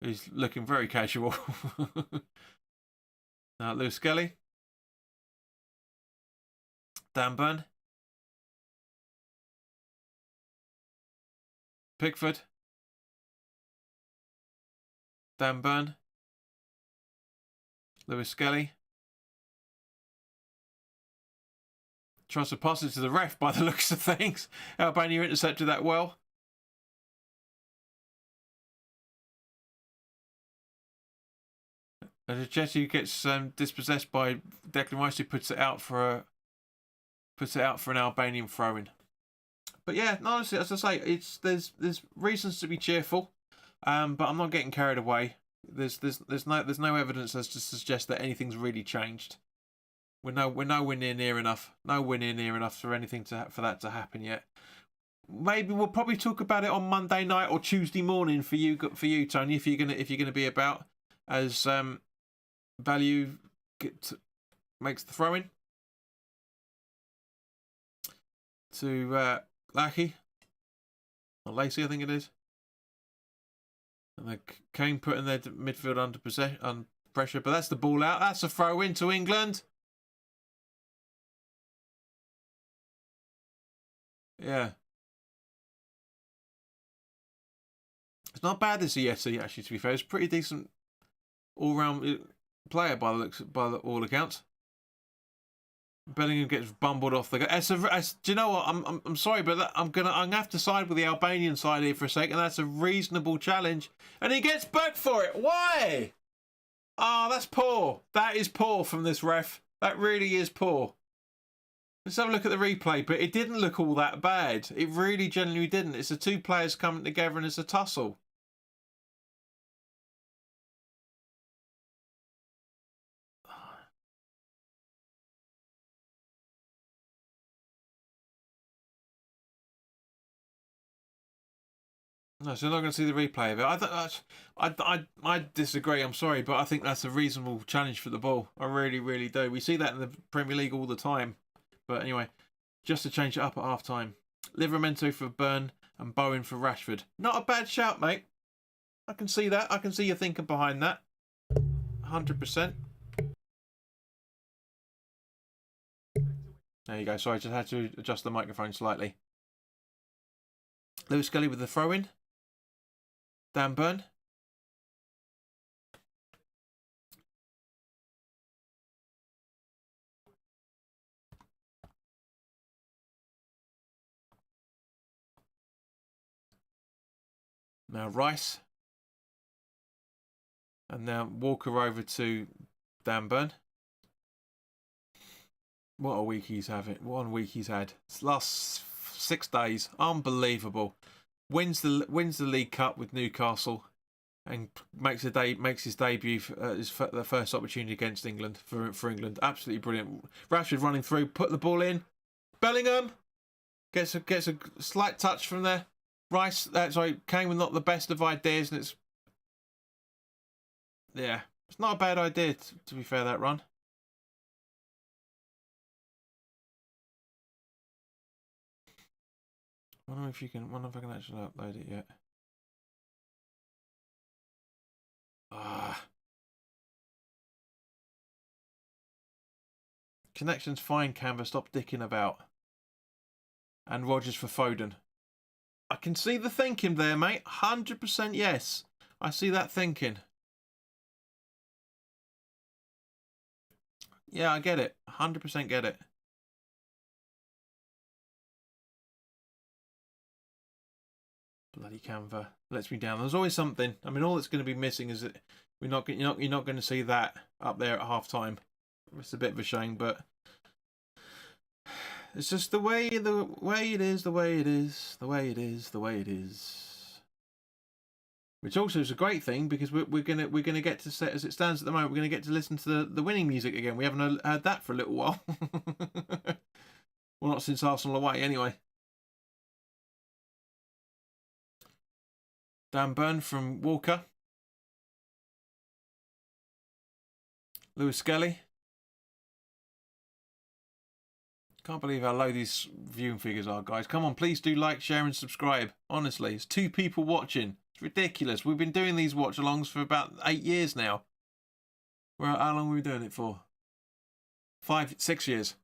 who's looking very casual. Now Lewis Skelly. Dan Burn. Pickford. Dan Burn. Lewis Skelly. Tries to pass it to the ref by the looks of things. Albania intercepted that well. And Jetty gets dispossessed by Declan Rice, who puts it out for an Albanian throw-in. But yeah, honestly, as I say, there's reasons to be cheerful, but I'm not getting carried away. There's no evidence as to suggest that anything's really changed. We're nowhere near enough for anything for that to happen yet. Maybe we'll probably talk about it on Monday night or Tuesday morning for you, Tony, if you're gonna be about, as Value makes the throw in to Lackey or Lacey, I think it is. And Kane putting their midfield under pressure, but that's the ball out. That's a throw in to England. Yeah. It's not bad, this Yeti, actually, to be fair. It's a pretty decent all-round player by all accounts. Bellingham gets bumbled off the go. Do you know what? I'm sorry, but I'm gonna have to side with the Albanian side here for a second. That's a reasonable challenge, and he gets booked for it. Why? Oh, that's poor. That is poor from this ref. That really is poor. Let's have a look at the replay, but it didn't look all that bad. It really genuinely didn't. It's the two players coming together and it's a tussle. No, so you're not going to see the replay of it. I disagree. I'm sorry, but I think that's a reasonable challenge for the ball. I really, really do. We see that in the Premier League all the time. But anyway, just to change it up at half time. Livramento for Burn and Bowen for Rashford. Not a bad shout, mate. I can see that. I can see your thinking behind that. 100%. There you go. Sorry, I just had to adjust the microphone slightly. Lewis Skelly with the throw-in. Dan Burn. Now Rice. And now Walker over to Dan Burn. What a week he's having. What a week he's had. It's last 6 days. Unbelievable. Wins the League Cup with Newcastle and makes his debut the first opportunity against England for England. Absolutely brilliant. Rashford running through, put the ball in. Bellingham gets a slight touch from there. Rice, Kane with not the best of ideas, and it's not a bad idea to be fair, that run. I wonder if you can. Wonder if I can actually upload it yet. Ah. Connection's fine, Canva. Stop dicking about. And Rogers for Foden. I can see the thinking there, mate. 100% yes. I see that thinking. Yeah, I get it. 100% get it. Bloody Canva lets me down. There's always something. I mean, all that's going to be missing is that you're not going to see that up there at half time. It's a bit of a shame, but it's just the way it is, the way it is, the way it is, the way it is. Which also is a great thing because we're gonna get to set as it stands at the moment. We're gonna get to listen to the winning music again. We haven't heard that for a little while. Well, not since Arsenal away, anyway. Dan Burn from Walker. Lewis Skelly. Can't believe how low these viewing figures are, guys. Come on, please do like, share, and subscribe. Honestly, it's 2 people watching. It's ridiculous. We've been doing these watch-alongs for about 8 years now. How long were we doing it for? 5, 6 years.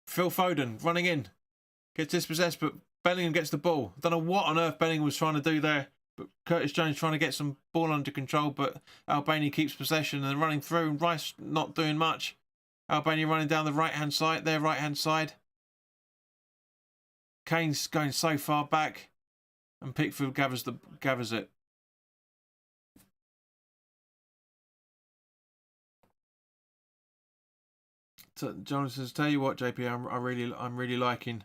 Phil Foden running in. Gets dispossessed, but Bellingham gets the ball. I don't know what on earth Bellingham was trying to do there. But Curtis Jones trying to get some ball under control, but Albania keeps possession and running through. And Rice not doing much. Albania running down the right-hand side, their right-hand side. Kane's going so far back. And Pickford gathers it. So Jonathan says, "Tell you what, JP, I'm really liking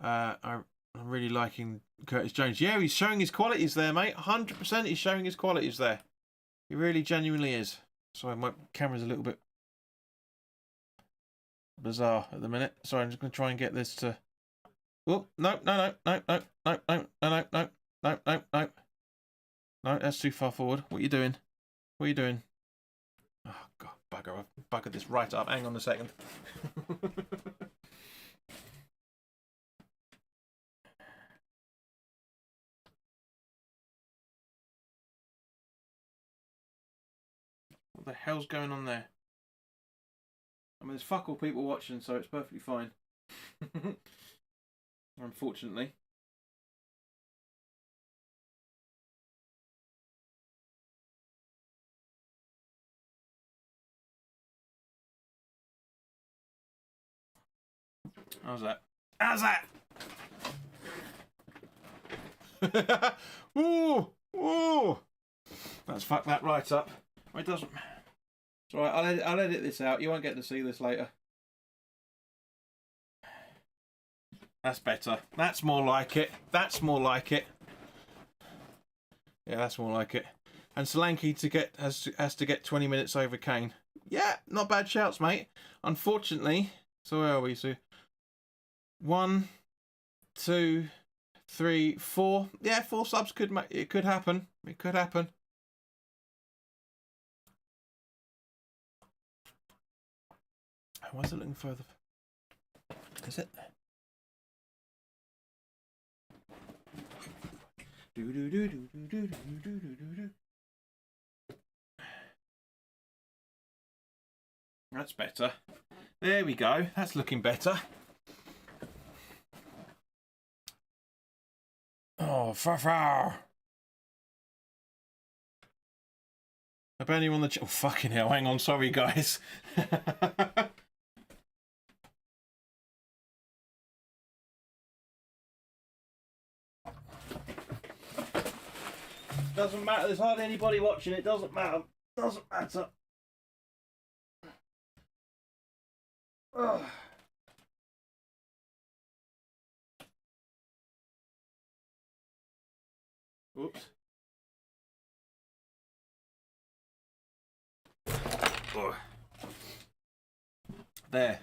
I'm really liking Curtis Jones. Yeah, he's showing his qualities there, mate. 100% he's showing his qualities there. He really genuinely is." Sorry, my camera's a little bit bizarre at the minute. Sorry, I'm just going to try and get this to... Oh, no. No, that's too far forward. What are you doing? What are you doing? Oh, God, bugger. I've buggered this right up. Hang on a second. What the hell's going on there? I mean, there's fuck all people watching, so it's perfectly fine. Unfortunately. How's that? How's that? Ooh! Ooh! Let's fuck that right up. It doesn't... It's alright, I'll edit this out. You won't get to see this later. That's better. That's more like it. That's more like it. Yeah, that's more like it. And Solanke has to get 20 minutes over Kane. Yeah, not bad shouts, mate. Unfortunately, so where are we? So 1, 2, 3, 4. Yeah, 4 subs could happen. It could happen. Why is it looking further? Is it? That's better. There we go. That's looking better. Oh, far. Albania on the... Oh, fucking hell. Hang on. Sorry, guys. Doesn't matter. There's hardly anybody watching. It doesn't matter. Doesn't matter. Ugh. Oops. Ugh. There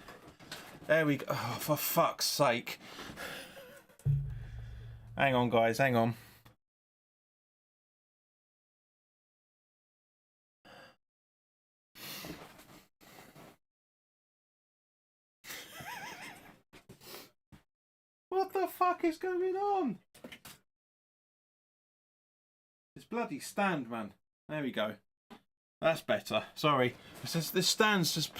we go. Oh, for fuck's sake. Hang on, guys. Hang on. What the fuck is going on? This bloody stand, man. There we go. That's better. Sorry. It's just, this stand's just...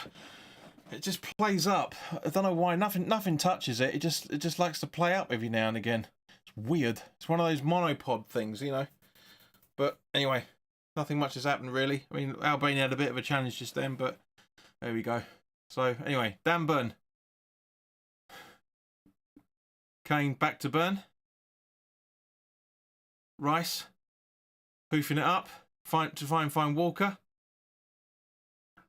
It just plays up. I don't know why. Nothing touches it. It just likes to play up every now and again. It's weird. It's one of those monopod things, you know. But anyway, nothing much has happened really. I mean, Albania had a bit of a challenge just then, but there we go. So anyway, Dan Burn. Kane back to Burn. Rice. Hoofing it up. Find Walker.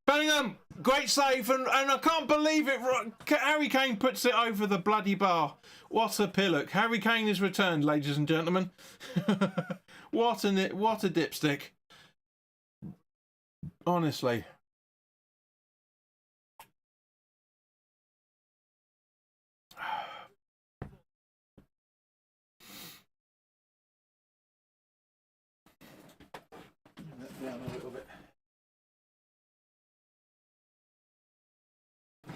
Bellingham, great save, and I can't believe it. Harry Kane puts it over the bloody bar. What a pillock. Harry Kane is returned, ladies and gentlemen. What a dipstick. Honestly. Down a little bit.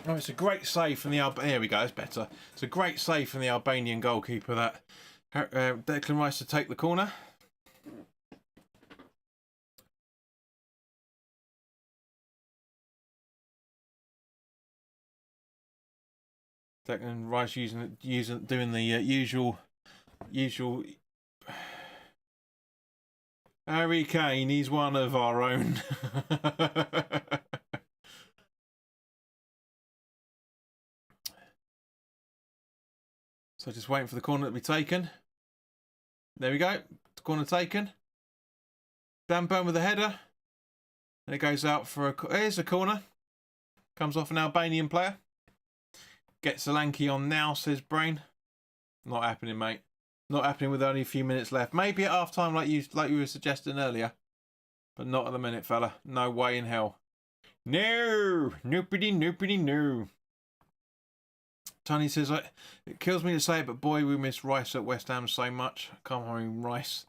Oh, it's a great save from the There we go. It's better. It's a great save from the Albanian goalkeeper. That Declan Rice to take the corner. Declan Rice doing the usual. Harry Kane, he's one of our own. So just waiting for the corner to be taken. There we go. The corner taken. Dan Burn with the header. And it goes out for a... Here's a corner. Comes off an Albanian player. Gets Solanke on now, says Brain. Not happening, mate. Not happening with only a few minutes left. Maybe at half time like you were suggesting earlier. But not at the minute, fella. No way in hell. No! Noopity, no. Tony says, it kills me to say it, but boy, we miss Rice at West Ham so much. Come on, Rice.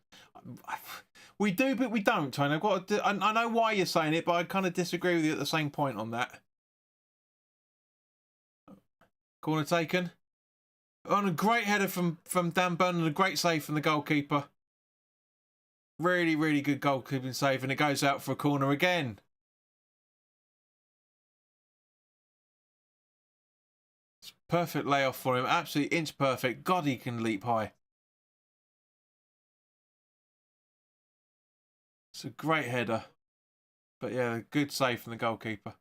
We do, but we don't, Tony. I know why you're saying it, but I kind of disagree with you at the same point on that. Corner taken. On a great header from Dan Burn and a great save from the goalkeeper. Really, really good goalkeeping save, and it goes out for a corner again. Perfect layoff for him. Absolutely inch perfect. God, he can leap high. It's a great header. But yeah, good save from the goalkeeper.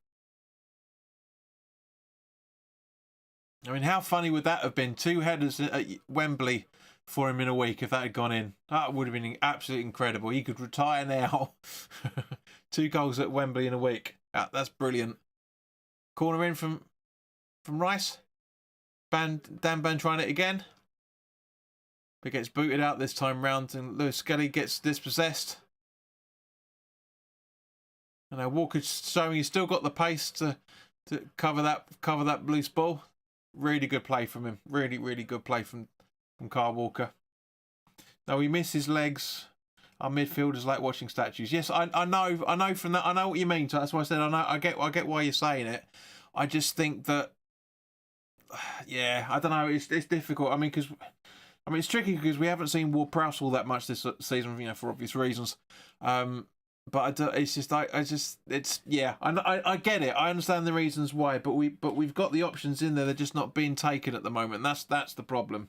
I mean, how funny would that have been? 2 headers at Wembley for him in a week if that had gone in. That would have been absolutely incredible. He could retire now. 2 goals at Wembley in a week. That's brilliant. Corner in from Rice. Dan Burn trying it again. But gets booted out this time round, and Lewis Skelly gets dispossessed. And now Walker's showing he's still got the pace to cover that loose ball. Really good play from him. Really, really good play from Kyle Walker. Now he misses legs. Our midfielders like watching statues. Yes, I know from that. I know what you mean. So that's why I said I get why you're saying it. I just think that, yeah, I don't know. It's difficult. I mean, it's tricky because we haven't seen Ward-Prowse all that much this season, you know, for obvious reasons. But it's just yeah. I get it. I understand the reasons why, but we've got the options in there. They're just not being taken at the moment. That's the problem.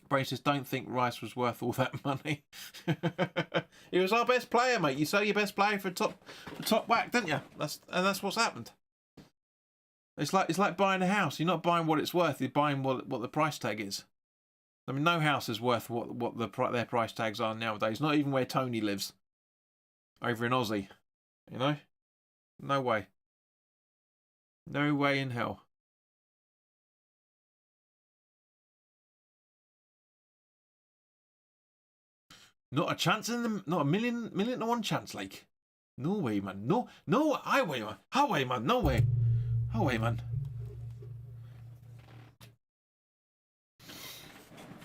Braces don't think Rice was worth all that money. He was our best player, mate. You sell your best player for top whack, don't you? That's what's happened. It's like buying a house. You're not buying what it's worth. You're buying what the price tag is. I mean, no house is worth what their price tags are nowadays. Not even where Tony lives. Over in Aussie, you know? No way. No way in hell. Not a chance in them. Not a million to one chance, like. No way, man. No, highway, man. Highway, man. No way. Highway, man.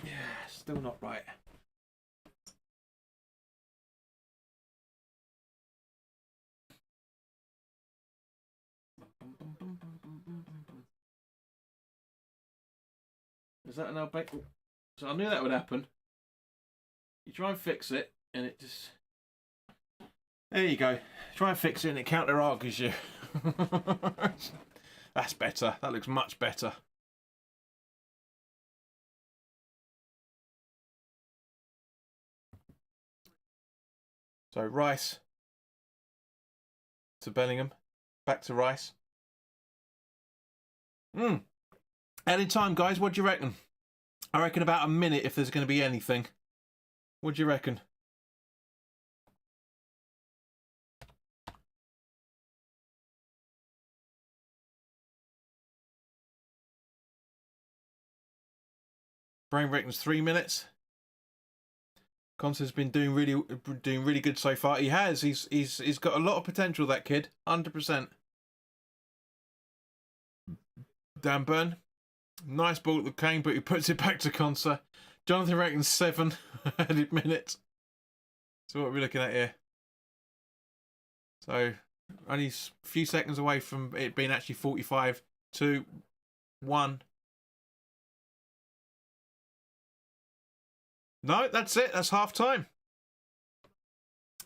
Yeah, still not right. Is that an Albania? So I knew that would happen. You try and fix it, and it just... There you go. Try and fix it, and it counter-argues you. That's better. That looks much better. So Rice to Bellingham, back to Rice. Any time, guys. What do you reckon? I reckon about a minute if there's going to be anything. What do you reckon? Brain reckons 3 minutes. Conce's been doing really good so far. He has. He's got a lot of potential. That kid, 100%. Dan Burn, nice ball at the Kane, but he puts it back to Conce. Jonathan reckons 7 added minutes. So what are we looking at here? So only a few seconds away from it being actually 45, 2, 1. No, that's it. That's half time.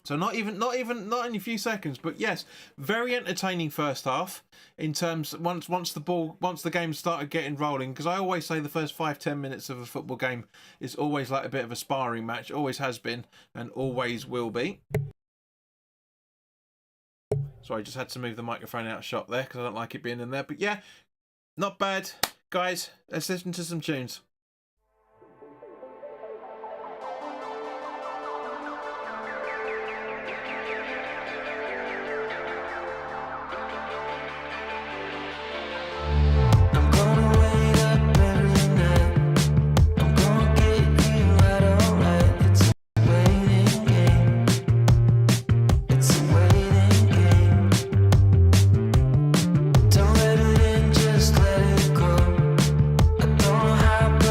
So not only a few seconds, but yes, very entertaining first half in terms once the game started getting rolling. Because I always say the first 5-10 minutes of a football game is always like a bit of a sparring match. Always has been and always will be. Sorry, I just had to move the microphone out of shot there because I don't like it being in there. But yeah, not bad, guys. Let's listen to some tunes. Don't let it in, just let it go. I don't know how.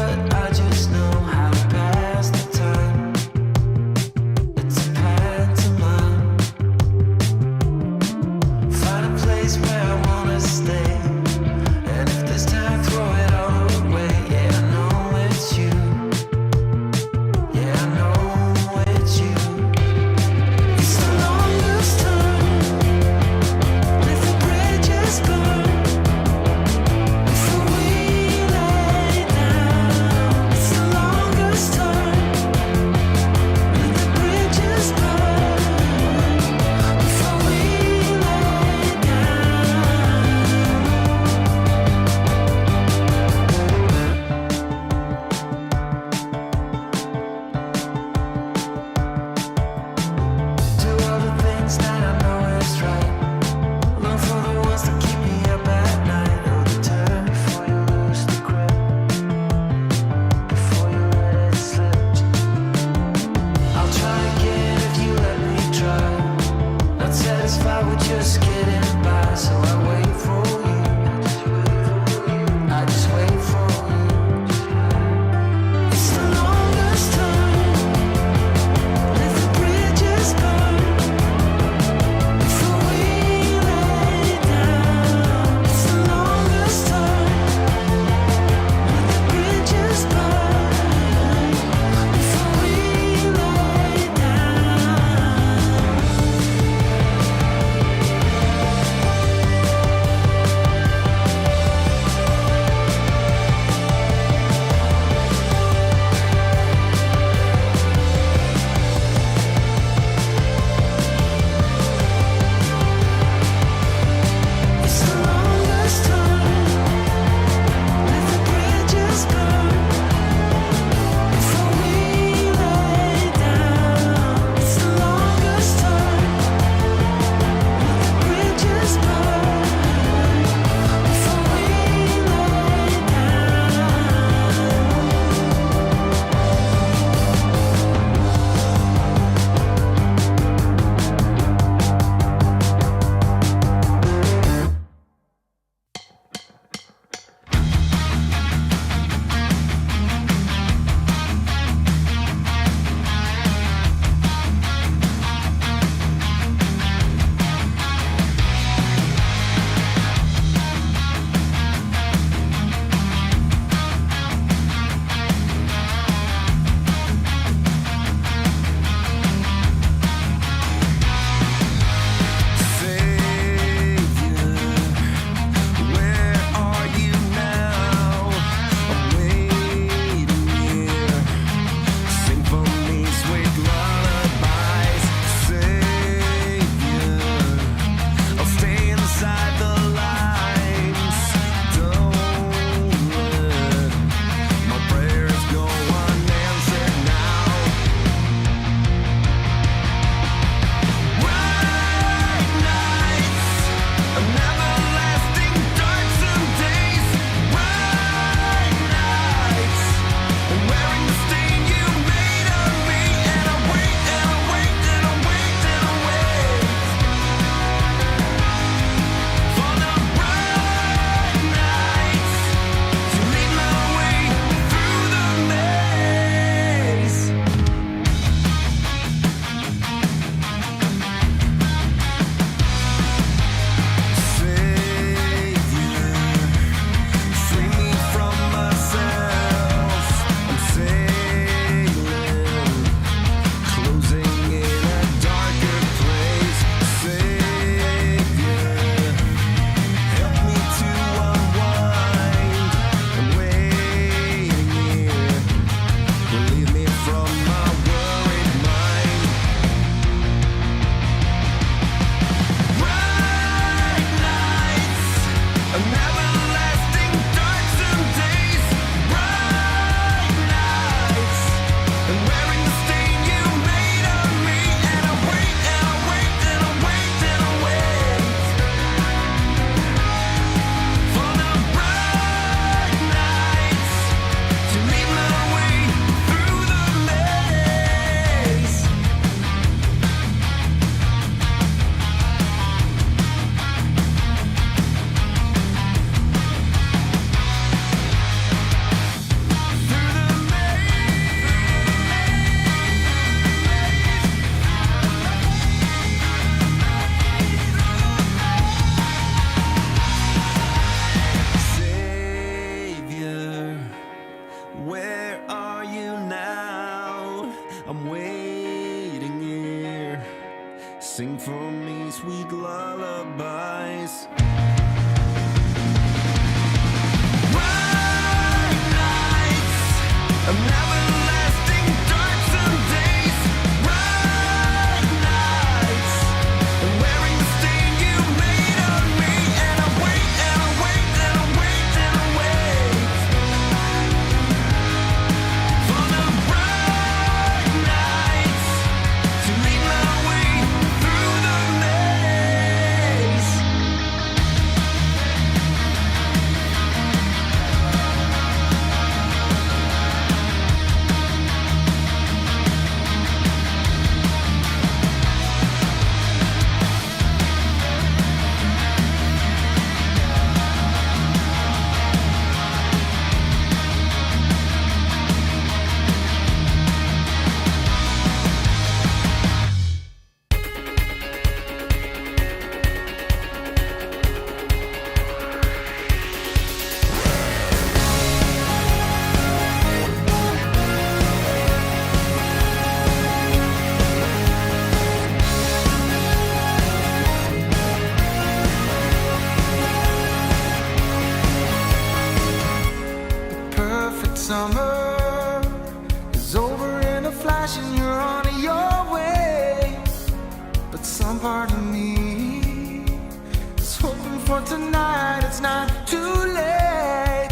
for tonight, it's not too late.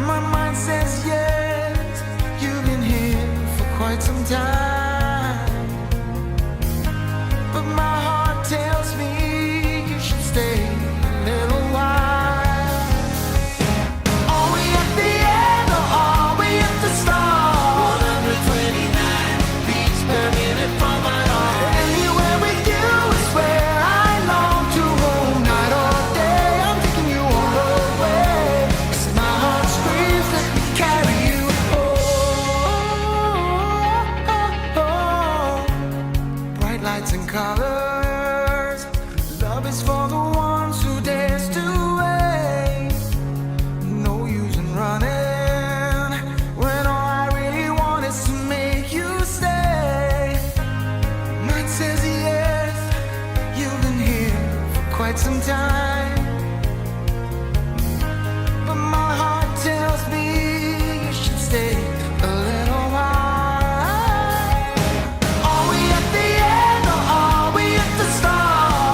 My mind says yes, you've been here for quite some time, but my heart tells me you should stay a little while. Are we at the end or are we at the start? 129 beats per minute from my heart. Anywhere with you is where I long to roam. Night or day, I'm taking you all away. 'Cause my heart screams, let me carry you home. Bright lights and colors, love is for the ones who dares to wait. No use in running when all I really want is to make you stay. Mind says yes, you've been here for quite some time, but my heart tells me you should stay a little while. Are we at the end or are we at the start?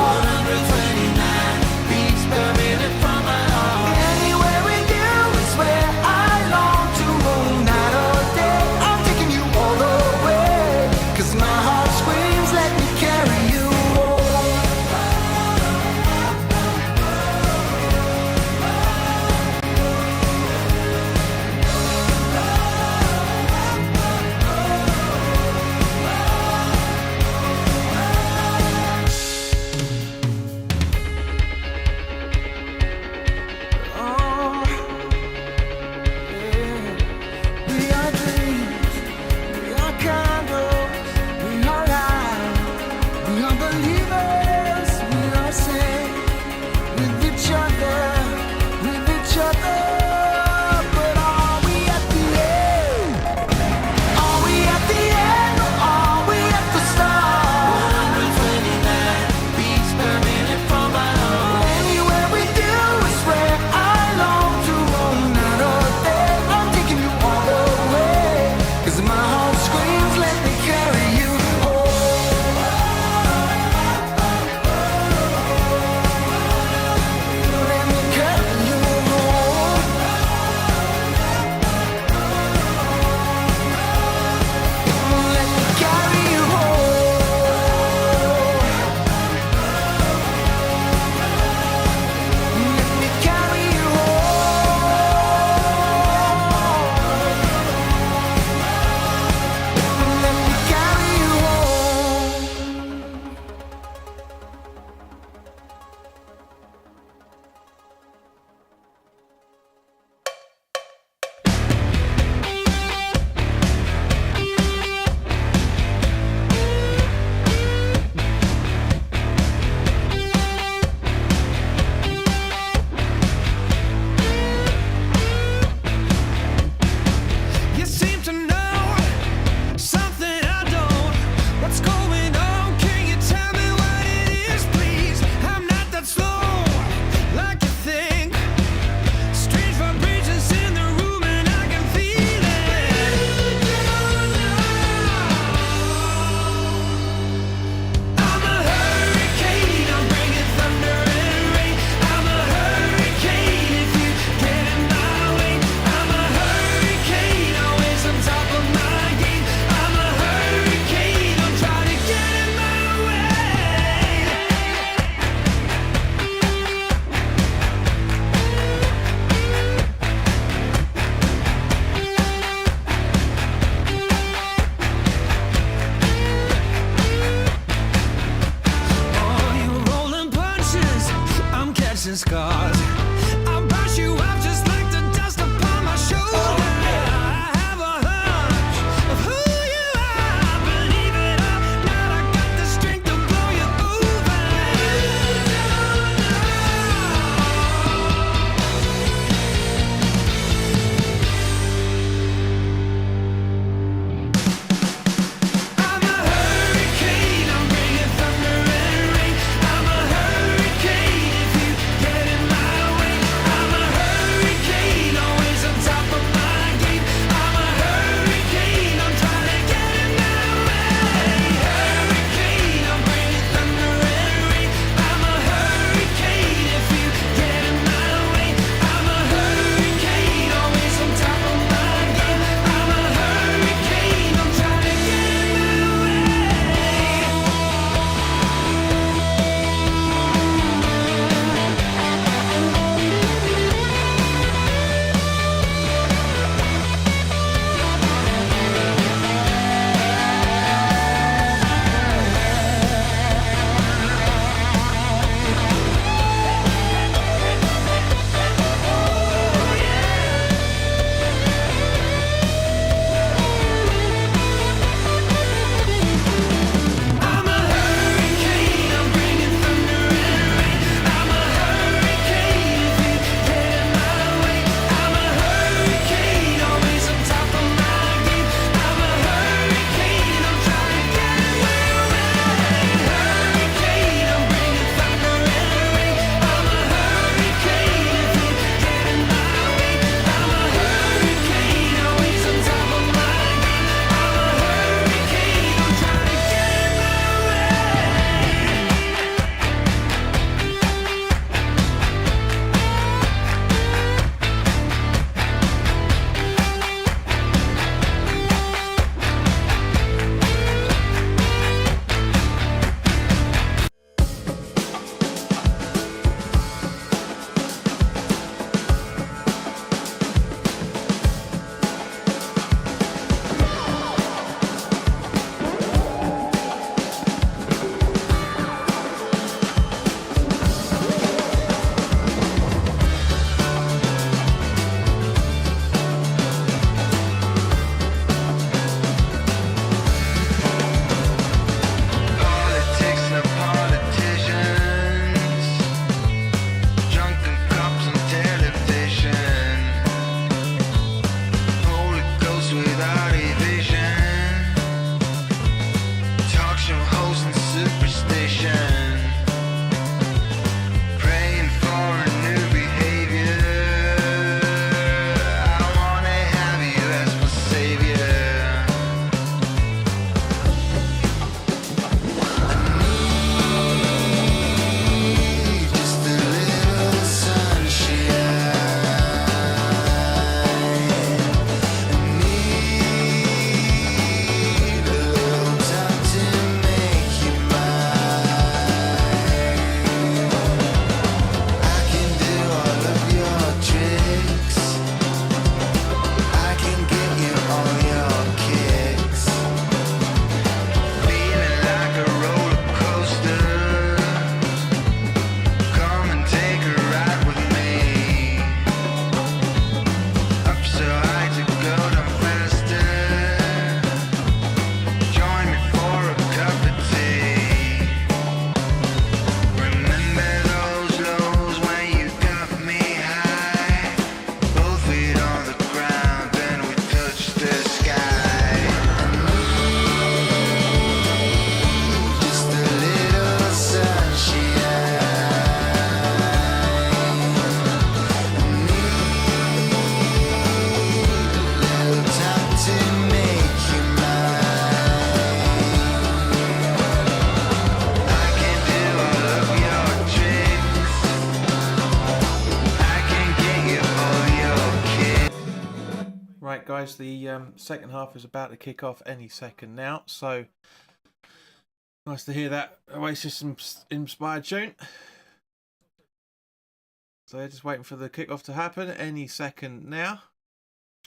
129 beats per minute from my heart. Anywhere with you is where I long to roam. Night or day, I'm taking you all the way. 'Cause my heart screams, let me carry you home. Oh, yeah. We are dreams, we are candles, we are light, we are believers, we are safe with each other, with each other. But are we at the end? Are we at the end or are we at the start? 129 beats per minute from my heart. Anywhere with you is where I long to roam. Night or day, I'm taking you all the way. 'Cause my heart screams, let me carry you home. Let me carry you home. Let me carry you home. Let me carry you home. Let me carry you home. You seem to know something I don't. What's going on? Can you tell me what it is, please? I'm not that slow like you think. Strange vibrations in the room and I can feel it. I'm a hurricane, I'm bringing thunder and rain. I'm a hurricane if you get in my way. I'm a hurricane, always on top of my game. I'm a hurricane, don't try to get in my way. Oh, you're rolling punches, I'm catching scars. I'll brush you off just like the dust upon my shoulder. I have a hunch of who you are. Believe it or not, I got the strength to blow you over. I'm a hurricane, I'm bringing thunder and rain. I'm a hurricane if you get in my way. Right, guys, the second half is about to kick off any second now, so nice to hear that Oasis inspired tune. So they're just waiting for the kick-off to happen any second now.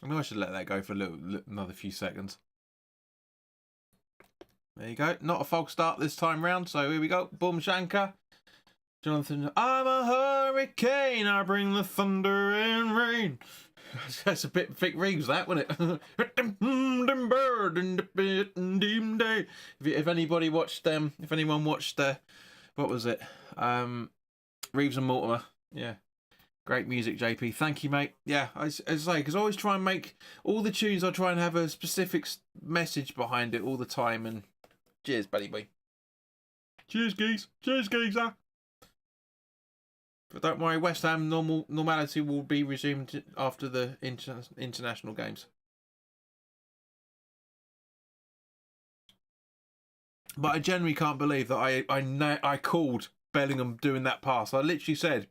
I know I should let that go for another few seconds. There you go. Not a false start this time round, so here we go. Boom Shankar. Jonathan, I'm a hurricane, I bring the thunder and rain. That's a bit Vic Reeves, that, wasn't it? If anybody watched, if anyone watched, what was it? Reeves and Mortimer. Yeah, great music, JP. Thank you, mate. Yeah, I say, because I always try and make all the tunes. I try and have a specific message behind it all the time. And cheers, buddy boy. Cheers, geese. Cheers, geezer. But don't worry, West Ham normality will be resumed after the international games. But I genuinely can't believe that I called Bellingham doing that pass. I literally said,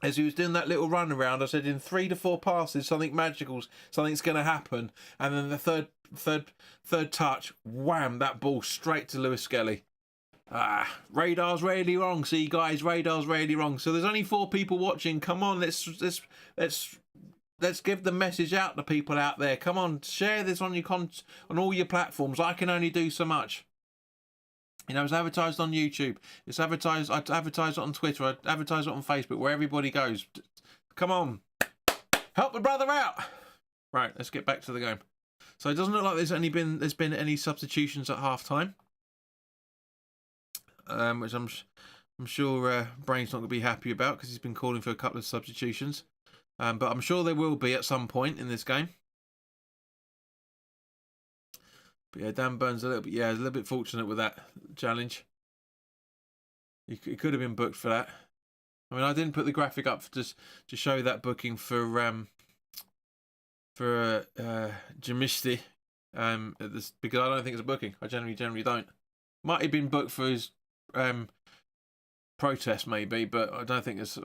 as he was doing that little run around, I said in 3 to 4 passes, something magical, something's going to happen. And then the third touch, wham! That ball straight to Lewis Skelly. Radar's really wrong. See, guys, radar's really wrong. So there's only 4 people watching. Come on, let's give the message out to people out there. Come on, share this on on all your platforms. I can only do so much. You know, it's advertised on YouTube. It's advertised. I advertise it on Twitter. I advertise it on Facebook, where everybody goes. Come on, help the brother out. Right, let's get back to the game. So it doesn't look like there's been any substitutions at half time. Which I'm sure Brain's not going to be happy about, because he's been calling for a couple of substitutions. But I'm sure there will be at some point in this game. But yeah, Dan Burns a little bit fortunate with that challenge. He could have been booked for that. I mean, I didn't put the graphic up just to show that booking for Jamisti, because I don't think it's a booking. I generally don't. Might have been booked for his protest, maybe, but I don't think it's a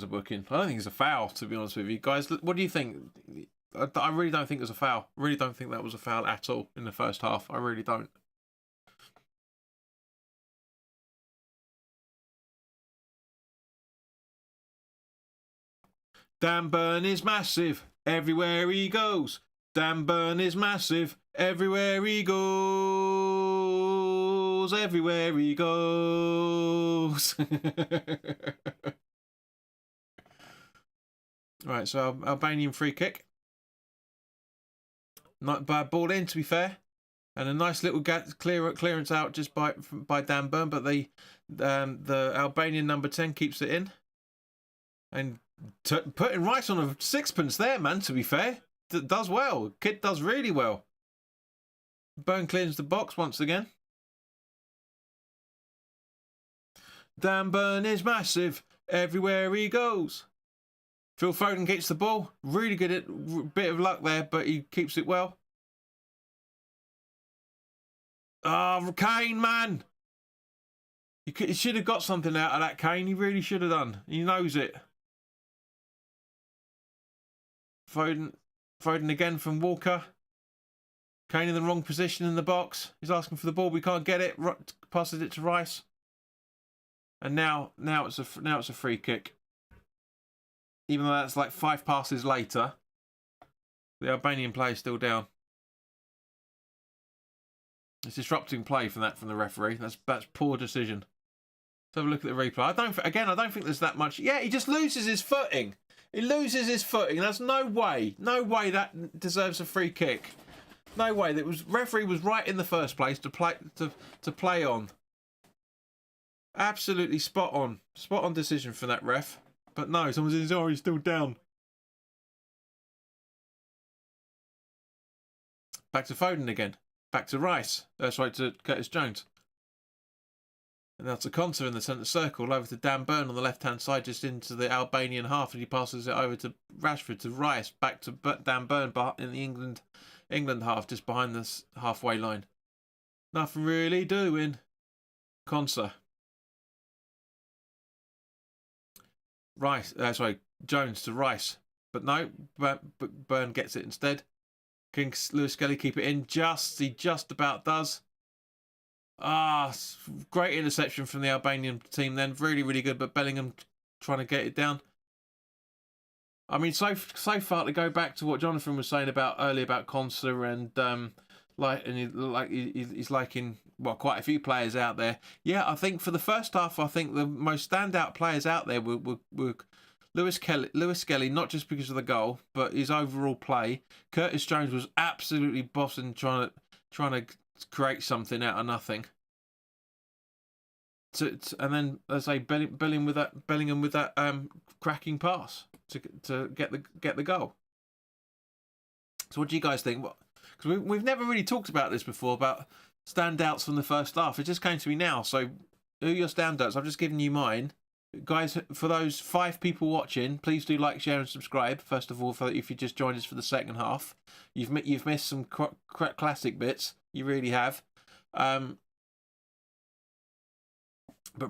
booking. I don't think it's a foul, to be honest with you guys. What do you think? I really don't think it was a foul. I really don't think that was a foul at all in the first half. I really don't. Dan Burn is massive everywhere he goes. Dan Burn is massive everywhere he goes. Everywhere he goes. Right, so Albanian free kick. Not bad ball in, to be fair, and a nice little clearance out just by Dan Burn, but the Albanian number 10 keeps it in, and putting Rice on a sixpence there, man. To be fair, does well. Kid does really well. Burn clears the box once again. Dan Burn is massive everywhere he goes. Phil Foden gets the ball. Really good bit of luck there, but he keeps it well. Oh, Kane, man. He should have got something out of that, Kane. He really should have done. He knows it. Foden again from Walker. Kane in the wrong position in the box. He's asking for the ball. We can't get it. Passes it to Rice. And now it's a free kick. Even though that's like 5 passes later, the Albanian player is still down. It's disrupting play from the referee. That's poor decision. Let's have a look at the replay. I don't think there's that much. Yeah, he just loses his footing. He loses his footing. There's no way that deserves a free kick. No way. Referee was right in the first place to play on. Absolutely spot on decision for that ref. But no, someone says, oh, he's still down. Back to Foden again. Back to Rice. That's right, to Curtis Jones. And now to Konsa in the centre circle. Over to Dan Burn on the left-hand side, just into the Albanian half. And he passes it over to Rashford, to Rice. Back to Dan Burn in the England half, just behind this halfway line. Nothing really doing. Konsa. Jones to Rice, but no, Burn gets it instead. Can Lewis Skelly keep it in? He just about does. Great interception from the Albanian team then. Really, really good. But Bellingham trying to get it down. I mean, so far, to go back to what Jonathan was saying about earlier about Conser and he's liking quite a few players out there. Yeah, I think for the first half, I think the most standout players out there were Lewis Skelly, not just because of the goal, but his overall play. Curtis Jones was absolutely bossing, trying to create something out of nothing. And then, as I say, Bellingham with that cracking pass to get the goal. So, what do you guys think? Because we've never really talked about this before, about standouts from the first half. It just came to me now. So, who are your standouts? I've just given you mine. Guys, for those 5 people watching, please do like, share and subscribe. First of all, if you just joined us for the second half. You've missed some classic bits. You really have. But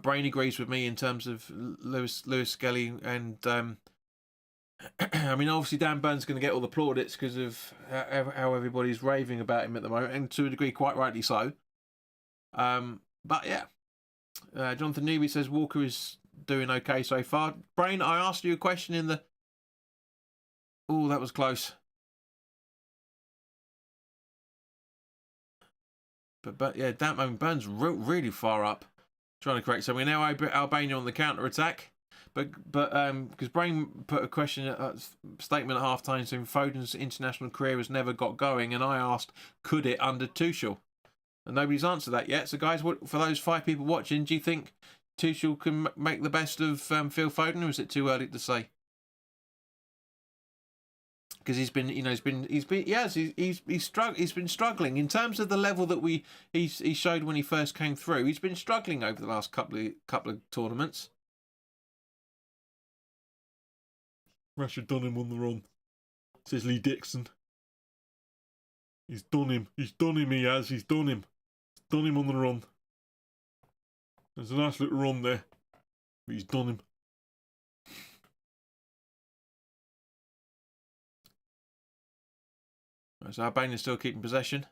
Brain agrees with me in terms of Lewis Skelly and... I mean, obviously Dan Burn's going to get all the plaudits because of how everybody's raving about him at the moment, and to a degree, quite rightly so. But yeah, Jonathan Newby says Walker is doing okay so far. Brain, I asked you a question in the... Oh, that was close. But yeah, Burn's really far up, trying to correct something. Now Albania on the counter attack. But because Brain put a statement at half time saying Foden's international career has never got going, and I asked, could it under Tuchel? And nobody's answered that yet. So guys, for those 5 people watching, do you think Tuchel can make the best of Phil Foden, or is it too early to say? Because he's been struggling in terms of the level that he showed when he first came through. He's been struggling over the last couple of tournaments. Rashford done him on the run, says Lee Dixon. He's done him. He's done him, he has. He's done him. He's done him on the run. There's a nice little run there. But he's done him. So Albania's still keeping possession.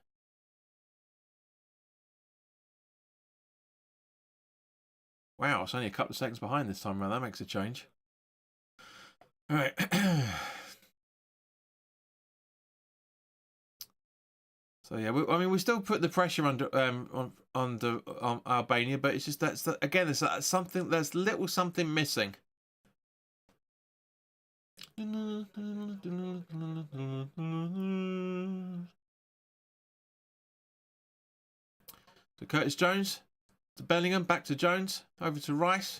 Wow, it's only a couple of seconds behind this time around. That makes a change. All right. So yeah, we still put the pressure on Albania, but it's just there's something. There's little something missing. So Curtis Jones to Bellingham, back to Jones, over to Rice.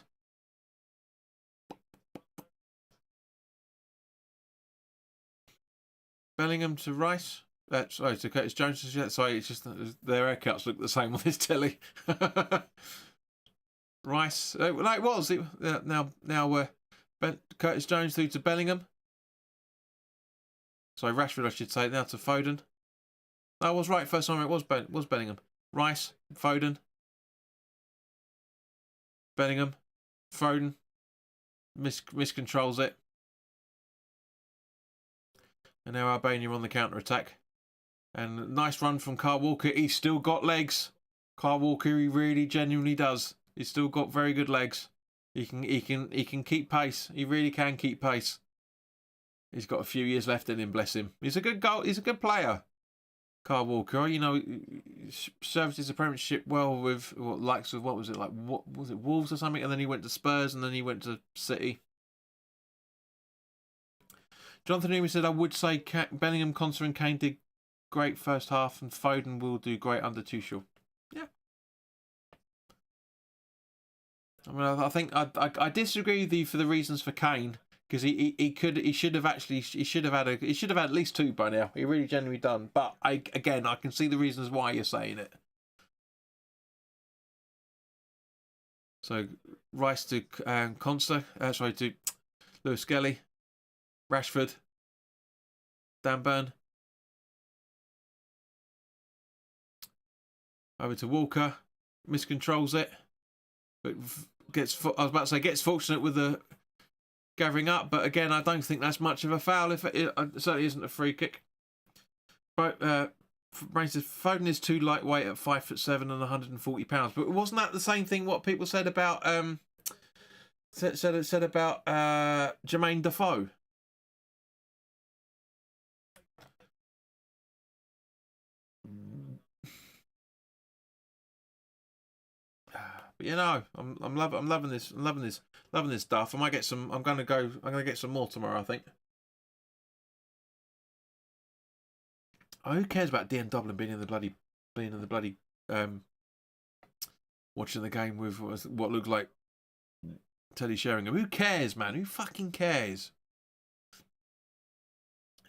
Bellingham to Rice. Sorry, to Curtis Jones. Sorry, it's just their haircuts look the same on this telly. Rice. No, it was. Now Curtis Jones through to Bellingham. Sorry, Rashford, I should say. Now to Foden. I was right. First time it was Bellingham. Rice, Foden. Bellingham, Foden. Miscontrols it. And now Albania on the counter-attack. And nice run from Kyle Walker. He's still got legs. Kyle Walker, he really genuinely does. He's still got very good legs. He can keep pace. He really can keep pace. He's got a few years left in him, bless him. He's a good player. Kyle Walker, served his apprenticeship well with Wolves or something, and then he went to Spurs, and then he went to City. Jonathan Newman said, I would say Bellingham, Conser and Kane did great first half, and Foden will do great under Tuchel. Yeah. I mean, I think I disagree with you for the reasons for Kane, because he should have had at least 2 by now. He really genuinely done. But I can see the reasons why you're saying it. So Rice to Conser, to Lewis Skelly. Rashford, Dan Burn, over to Walker, miscontrols it, but gets fortunate with the gathering up. But again, I don't think that's much of a foul. If it certainly isn't a free kick. But Brain says Foden is too lightweight at 5'7" and 140 pounds. But wasn't that the same thing what people said about said about Jermaine Defoe? But you know, I'm loving this stuff. I might get some. I'm gonna get some more tomorrow, I think. Oh, who cares about Dan Dublin being in the bloody watching the game with what looks like Teddy Sheringham? Who cares, man? Who fucking cares?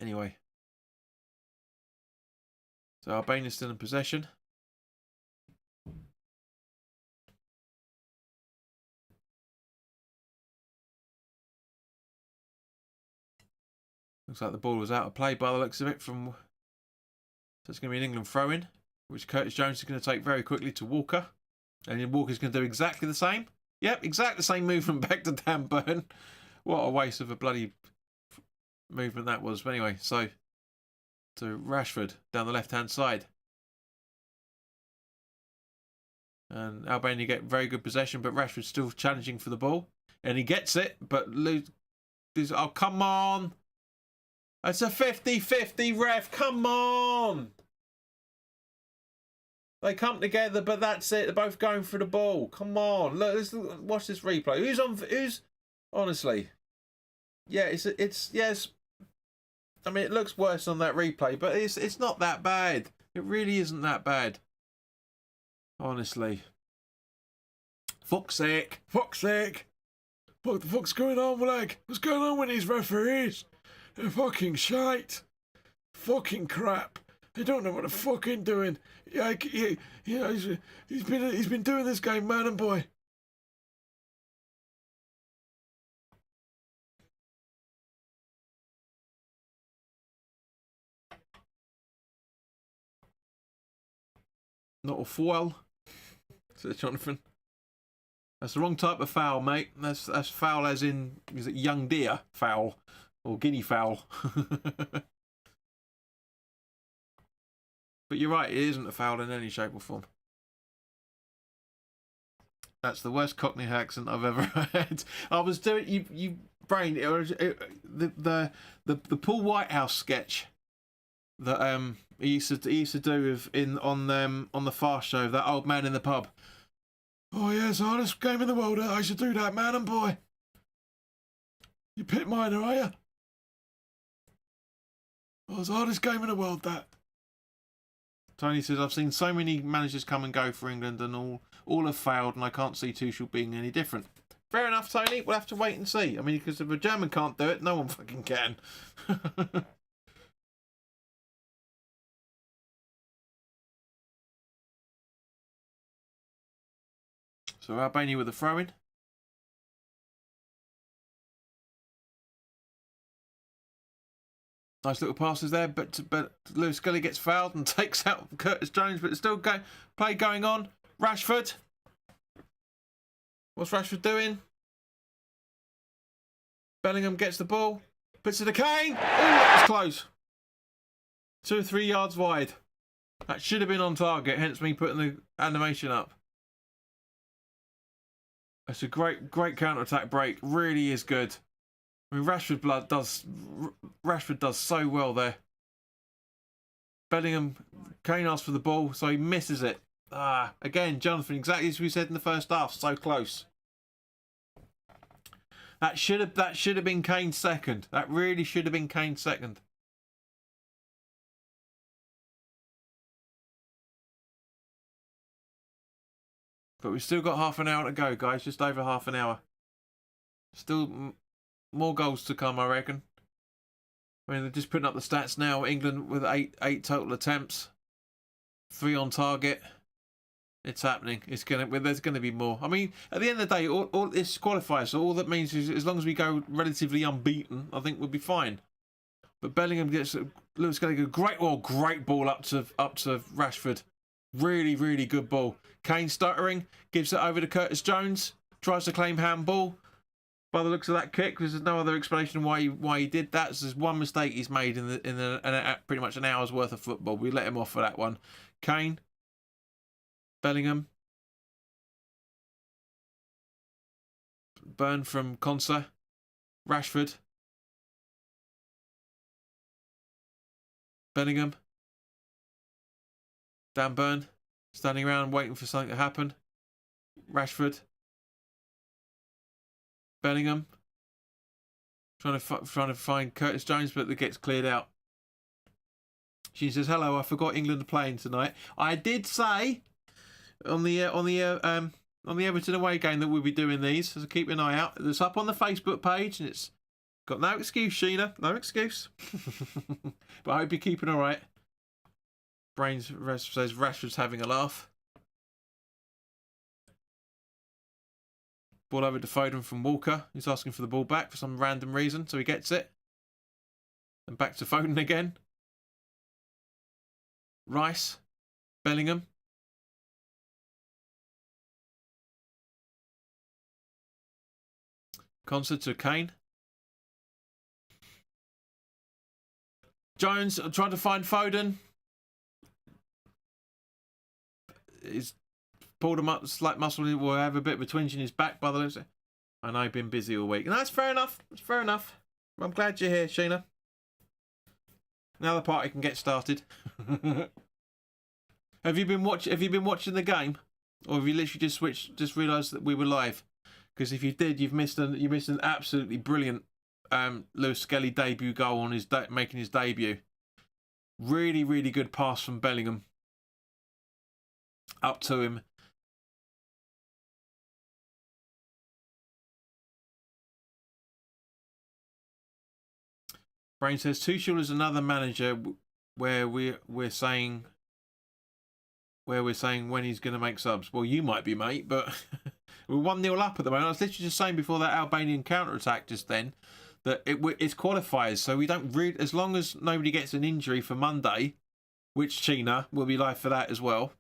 Anyway, so Albania's still in possession. Looks like the ball was out of play by the looks of it. So it's going to be an England throw-in, which Curtis Jones is going to take very quickly to Walker. And then Walker's going to do exactly the same. Yep, exactly the same movement back to Dan Burn. What a waste of a bloody movement that was. But anyway, so to Rashford down the left-hand side. And Albania get very good possession, but Rashford's still challenging for the ball. And he gets it, but oh, come on. It's a 50-50 ref. Come on. They come together, but that's it. They're both going for the ball. Come on. Look, watch this replay. Who's honestly? Yeah, it's yes. I mean, it looks worse on that replay, but it's not that bad. It really isn't that bad. Honestly. Fuck's sake. Fuck's sake. What the fuck's going on, Leg? What's going on with these referees? They're fucking shite. Fucking crap. They don't know what they're fucking doing. Yeah, he's been doing this game, man and boy. Not a foul, says Jonathan. That's the wrong type of foul, mate. That's foul as in, is it young deer foul or guinea fowl? But you're right, it isn't a foul in any shape or form. That's the worst Cockney accent I've ever had. I was doing you brain the Paul Whitehouse sketch that he used to do on the Fast Show, that old man in the pub. Oh yes, hardest game in the world. I should do that, man and boy. You pit miner, are you? Oh, it's the hardest game in the world, that. Tony says, I've seen so many managers come and go for England and all have failed, and I can't see Tuchel being any different. Fair enough, Tony. We'll have to wait and see. I mean, because if a German can't do it, no one fucking can. So Albania with the throw-in. Nice little passes there, but Lewis Scully gets fouled and takes out Curtis Jones, but it's still play going on. Rashford. What's Rashford doing? Bellingham gets the ball. Puts it to Kane. Oh, that was close. 2 or 3 yards wide. That should have been on target, hence me putting the animation up. That's a great counter-attack break. Really is good. I mean, Rashford does so well there. Bellingham, Kane asks for the ball, so he misses it. Again, Jonathan, exactly as we said in the first half, so close. That should have been Kane's second. That really should have been Kane's second. But we've still got half an hour to go, guys. Just over half an hour. Still more goals to come, I reckon. I mean, they're just putting up the stats now. England with eight total attempts, 3 on target. It's happening. There's gonna be more. I mean, at the end of the day, all this qualifies. So all that means is, as long as we go relatively unbeaten, I think we'll be fine. But Bellingham gets Lewis Scully a great ball up to Rashford. Really, really good ball. Kane stuttering, gives it over to Curtis Jones, tries to claim handball. by the looks of that kick. There's no other explanation why he did that. So there's one mistake he's made in pretty much an hour's worth of football. We let him off for that one. Kane, Bellingham, Burn from Konsa, Rashford, Bellingham, Dan Burn, standing around waiting for something to happen. Rashford, Bellingham, trying to find Curtis Jones, but that gets cleared out. She says, "Hello, I forgot England are playing tonight. I did say on the Everton away game that we'll be doing these, so keep an eye out. It's up on the Facebook page, and it's got no excuse, Sheena, no excuse. But I hope you're keeping all right." Brains says Rashford's having a laugh. Ball over to Foden from Walker. He's asking for the ball back for some random reason, so he gets it. And back to Foden again. Rice, Bellingham. Concert to Kane. Jones trying to find Foden. He's pulled him up, slight muscle. Will have a bit of a twinge in his back by the looks of it. I know I've been busy all week. And that's fair enough. That's fair enough. I'm glad you're here, Sheena. Now the party can get started. Have you been watching the game, or have you literally just realised that we were live? Because if you did, you missed an absolutely brilliant Lewis Skelly debut goal on making his debut. Really, really good pass from Bellingham up to him. Brain says Tuchel is another manager where we're saying when he's going to make subs. Well, you might be, mate, but we're 1-0 up at the moment. I was literally just saying before that Albanian counter-attack just then that it's qualifiers, so we don't really, as long as nobody gets an injury for Monday, which China will be live for that as well.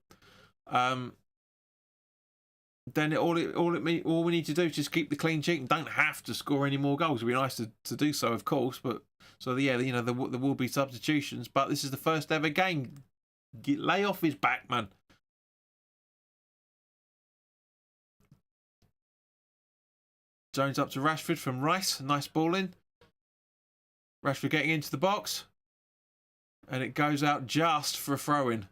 Then all we need to do is just keep the clean sheet and don't have to score any more goals. It'd be nice to do so, of course, but so yeah, you know there will be substitutions, but this is the first ever game. Lay off his back, man. Jones up to Rashford from Rice. Nice ball in. Rashford getting into the box. And it goes out just for a throw-in.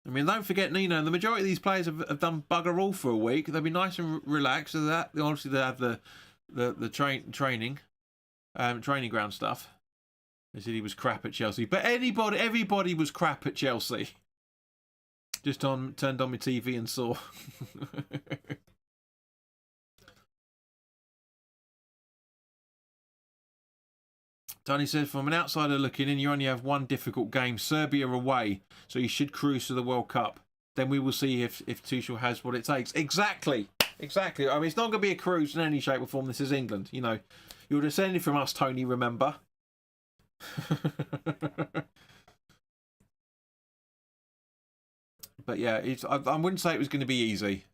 I mean, don't forget, Nino, the majority of these players have done bugger all for a week. They'll be nice and relaxed. So that obviously they have the training ground stuff. They said he was crap at Chelsea, but everybody was crap at Chelsea. Just turned on my TV and saw. Tony says, from an outsider looking in, you only have one difficult game, Serbia away, so you should cruise to the World Cup. Then we will see if Tuchel has what it takes. Exactly. I mean, it's not going to be a cruise in any shape or form. This is England. You know, you're descended from us, Tony, remember? But yeah, I wouldn't say it was going to be easy.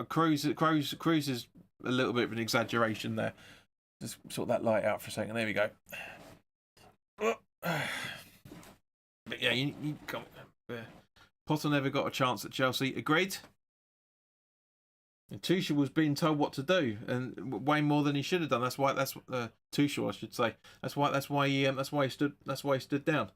Cruise is a little bit of an exaggeration there. Just sort that light out for a second. There we go. But yeah, you can't. Potter never got a chance at Chelsea. Agreed. And Tuchel was being told what to do, and way more than he should have done. That's Tuchel, I should say. That's why he stood down.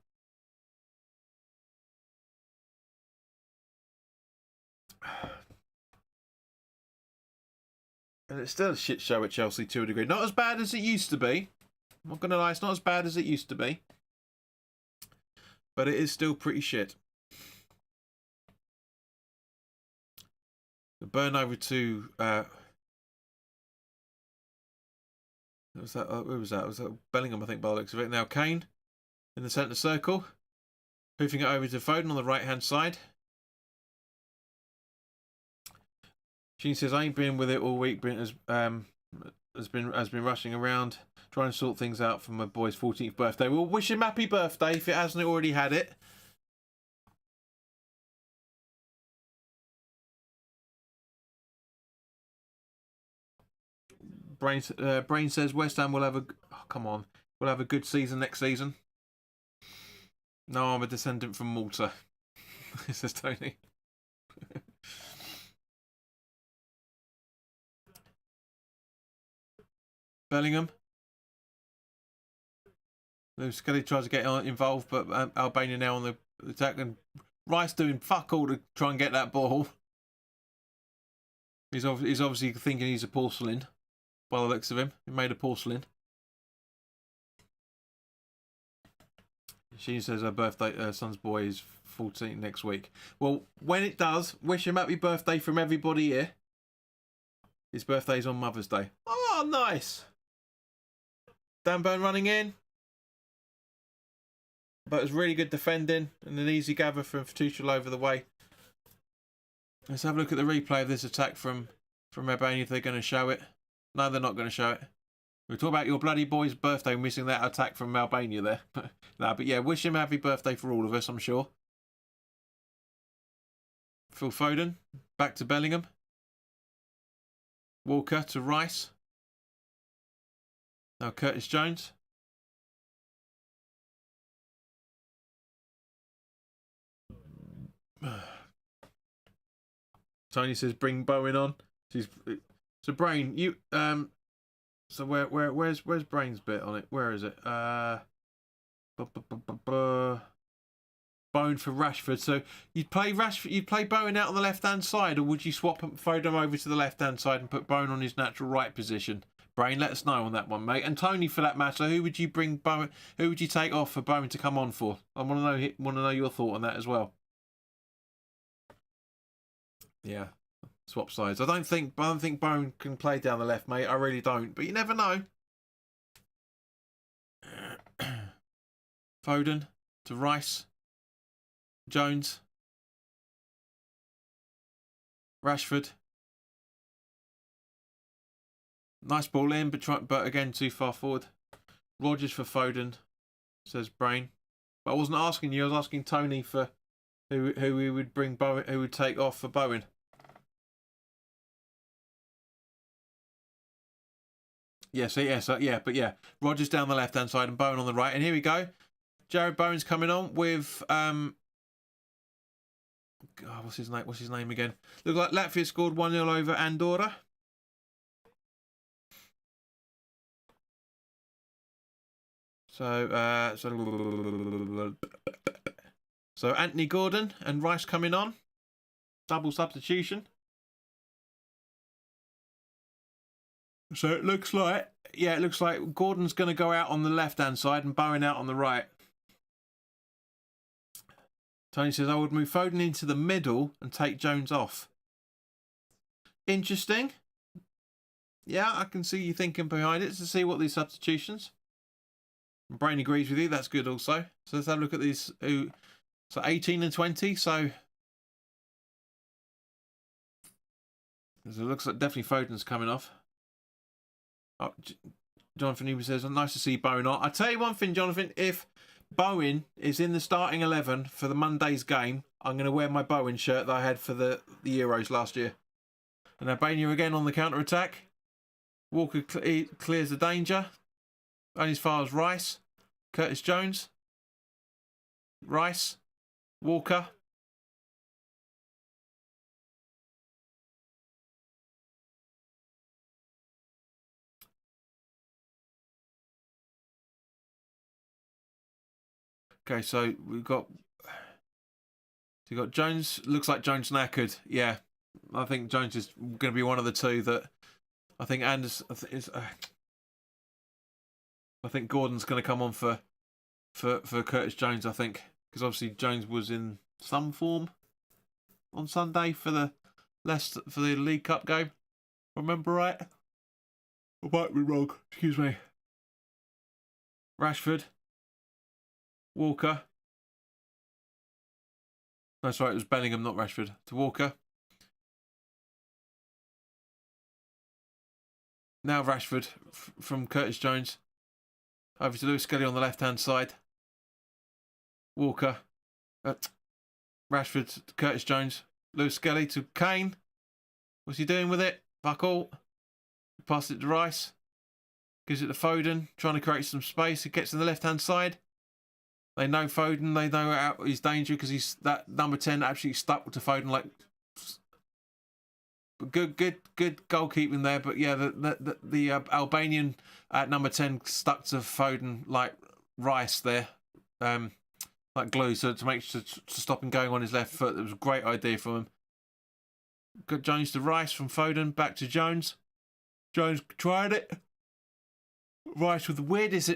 And it's still a shit show at Chelsea to a degree. Not as bad as it used to be. I'm not going to lie, it's not as bad as it used to be. But it is still pretty shit. The burn over to... where was that? It was Bellingham, I think, by the looks of it. Now Kane in the centre circle. Hoofing it over to Foden on the right-hand side. She says, I ain't been with it all week. Has been rushing around, trying to sort things out for my boy's 14th birthday. We'll wish him happy birthday if it hasn't already had it. Brain says West Ham will have a... Oh, come on. We'll have a good season next season. No, I'm a descendant from Malta. Says Tony. Bellingham. Skelly tries to get involved, but Albania now on the attack, and Rice doing fuck all to try and get that ball. He's obviously thinking he's a porcelain, by the looks of him. He made a porcelain. She says her birthday, son's boy is 14 next week. Well, when it does, wish him happy birthday from everybody here. His birthday's on Mother's Day. Oh, nice. Dan Burn running in. But it was really good defending and an easy gather from Tuchel over the way. Let's have a look at the replay of this attack from Albania if they're going to show it. No, they're not going to show it. We talk about your bloody boy's birthday, missing that attack from Albania there. No, but yeah, wish him happy birthday for all of us, I'm sure. Phil Foden, back to Bellingham. Walker to Rice. Now Curtis Jones. Tony says bring Bowen on. So Brain, you so where's Brain's bit on it? Where is it? Bowen for Rashford. So you'd play Bowen out on the left hand side, or would you swap Foden over to the left hand side and put Bowen on his natural right position? Brain, let us know on that one, mate. And Tony, for that matter, who would you bring Bowen? Who would you take off for Bowen to come on for? I want to know your thought on that as well. Yeah, swap sides. I don't think Bowen can play down the left, mate. I really don't. But you never know. Foden to Rice. Jones. Rashford. Nice ball in, but again too far forward. Rodgers for Foden, says Brain. But I wasn't asking you. I was asking Tony for who we would bring Bowen, who would take off for Bowen. Yes, but yeah. Rodgers down the left hand side and Bowen on the right. And here we go. Jared Bowen's coming on with what's his name again? Look like Latvia scored 1-0 over Andorra. So Anthony Gordon and Rice coming on. Double substitution. So it looks like Gordon's going to go out on the left-hand side and Bowen out on the right. Tony says, I would move Foden into the middle and take Jones off. Interesting. Yeah, I can see you thinking behind it to see what these substitutions. Brain agrees with you. That's good also. So let's have a look at these. So 18 and 20. So it looks like definitely Foden's coming off. Oh, Jonathan Newman says, nice to see Bowen on. I tell you one thing, Jonathan. If Bowen is in the starting 11 for the Monday's game, I'm going to wear my Bowen shirt that I had for the Euros last year. And Albania again on the counter-attack. Walker clears the danger. Only as far as Rice. Curtis Jones. Rice. Walker. Okay, so we've got Jones. Looks like Jones knackered. Yeah, I think Jones is going to be one of the two that I think Anders. I think Gordon's going to come on for Curtis Jones. I think because obviously Jones was in some form on Sunday for the League Cup game. Remember right? I might be wrong. Excuse me. Rashford. Walker. No, sorry, it was Bellingham, not Rashford. To Walker. Now Rashford from Curtis Jones. Over to Lewis Skelly on the left-hand side. Walker. Rashford to Curtis Jones. Lewis Skelly to Kane. What's he doing with it? Fuck all. Passes it to Rice. Gives it to Foden. Trying to create some space. It gets to the left-hand side. They know Foden. They know he's dangerous because he's that number 10 absolutely stuck to Foden. Like, good goalkeeping there. But yeah, the Albanian number 10 stuck to Foden like Rice there, like glue. So to stop him going on his left foot, it was a great idea from him. Got Jones to Rice from Foden, back to Jones. Jones tried it. Rice with the weirdest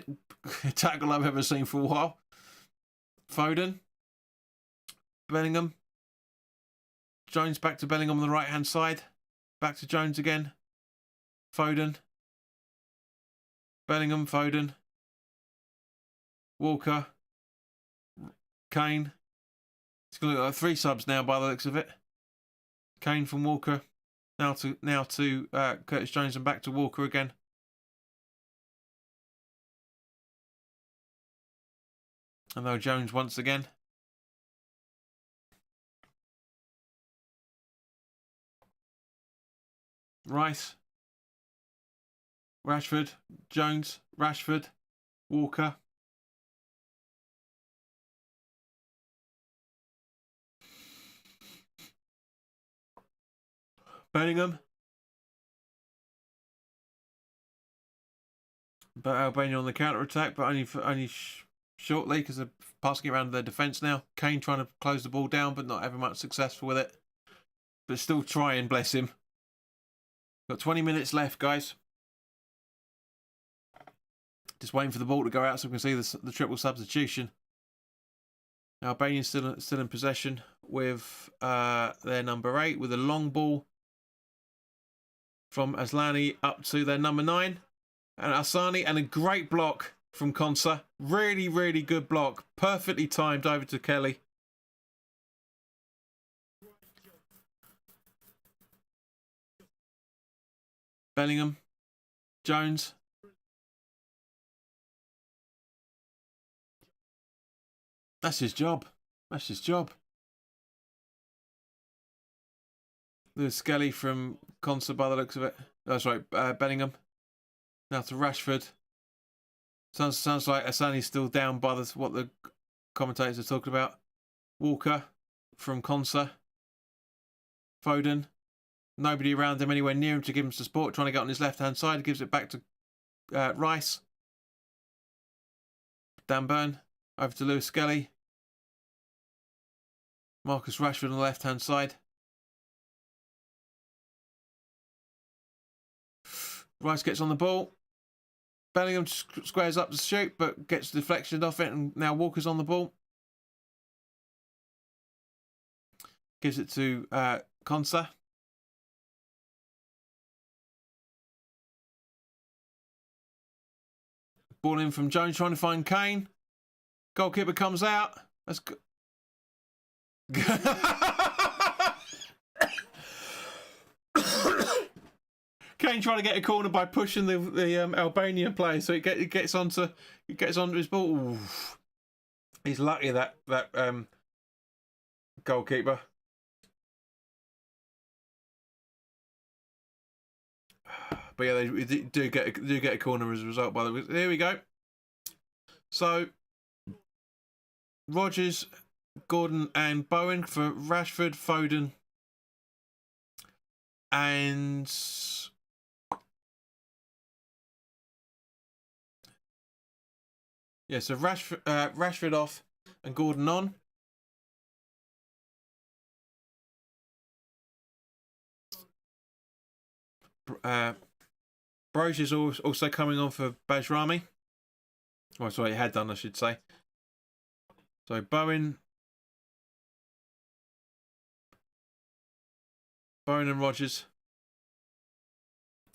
tackle I've ever seen for a while. Foden. Bellingham. Jones back to Bellingham on the right-hand side. Back to Jones again. Foden. Bellingham, Foden. Walker. Kane. It's going to look like 3 subs now by the looks of it. Kane from Walker. Now to Curtis Jones and back to Walker again. And now Jones once again. Rice. Rashford. Jones. Rashford. Walker. Bellingham. But Albania on the counter-attack, but only shortly because they're passing it around their defence now. Kane trying to close the ball down, but not having much successful with it. But still trying, bless him. Got 20 minutes left, guys. Just waiting for the ball to go out so we can see the triple substitution. Albania still in possession with their number 8 with a long ball from Aslani up to their number 9. And Asani, and a great block from Konsa. Really, really good block. Perfectly timed over to Kelly. Bellingham. Jones. That's his job. That's his job. There's Skelly from Konsa by the looks of it. That's right, Bellingham. Now to Rashford. Sounds like Asani's still down by what the commentators are talking about. Walker from Konsa. Foden. Nobody around him, anywhere near him to give him support. Trying to get on his left-hand side. He gives it back to Rice. Dan Burn. Over to Lewis Skelly. Marcus Rashford on the left-hand side. Rice gets on the ball. Bellingham squares up to shoot, but gets deflected off it, and now Walker's on the ball. Gives it to Konsa. Ball in from Jones, trying to find Kane. Goalkeeper comes out. That's good. Kane trying to get a corner by pushing the Albanian player, so it gets onto his ball. Ooh. He's lucky that goalkeeper. But yeah, they do get a corner as a result. By the way, here we go. So Rodgers, Gordon, and Bowen for Rashford, Foden, and yeah. So Rashford off and Gordon on. Broge is also coming on for Bajrami. Oh, sorry, he had done, I should say. So Bowen and Rodgers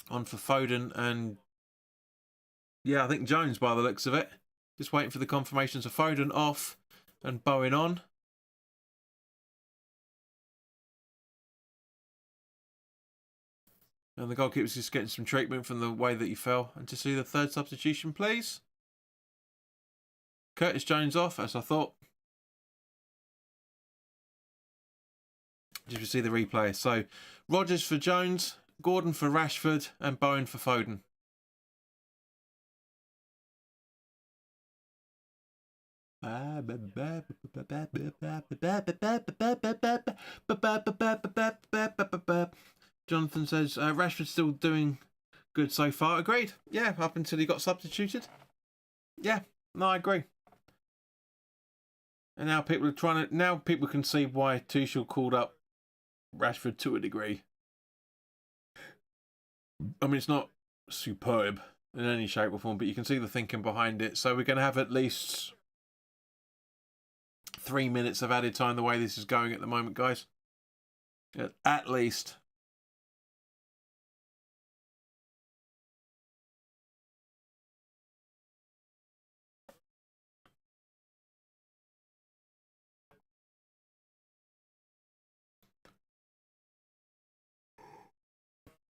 on for Foden, and yeah, I think Jones by the looks of it. Just waiting for the confirmations of Foden off and Bowen on. And the goalkeeper's just getting some treatment from the way that he fell. And to see the third substitution, please. Curtis Jones off, as I thought. Did you see the replay? So, Rodgers for Jones. Gordon for Rashford, and Bowen for Foden. Jonathan says Rashford's still doing good so far. Agreed. Yeah, up until he got substituted. Yeah, no, I agree. And now people are trying to. Now people can see why Tuchel called up Rashford to a degree. I mean, it's not superb in any shape or form, but you can see the thinking behind it. So we're going to have at least 3 minutes of added time the way this is going at the moment, guys. At least.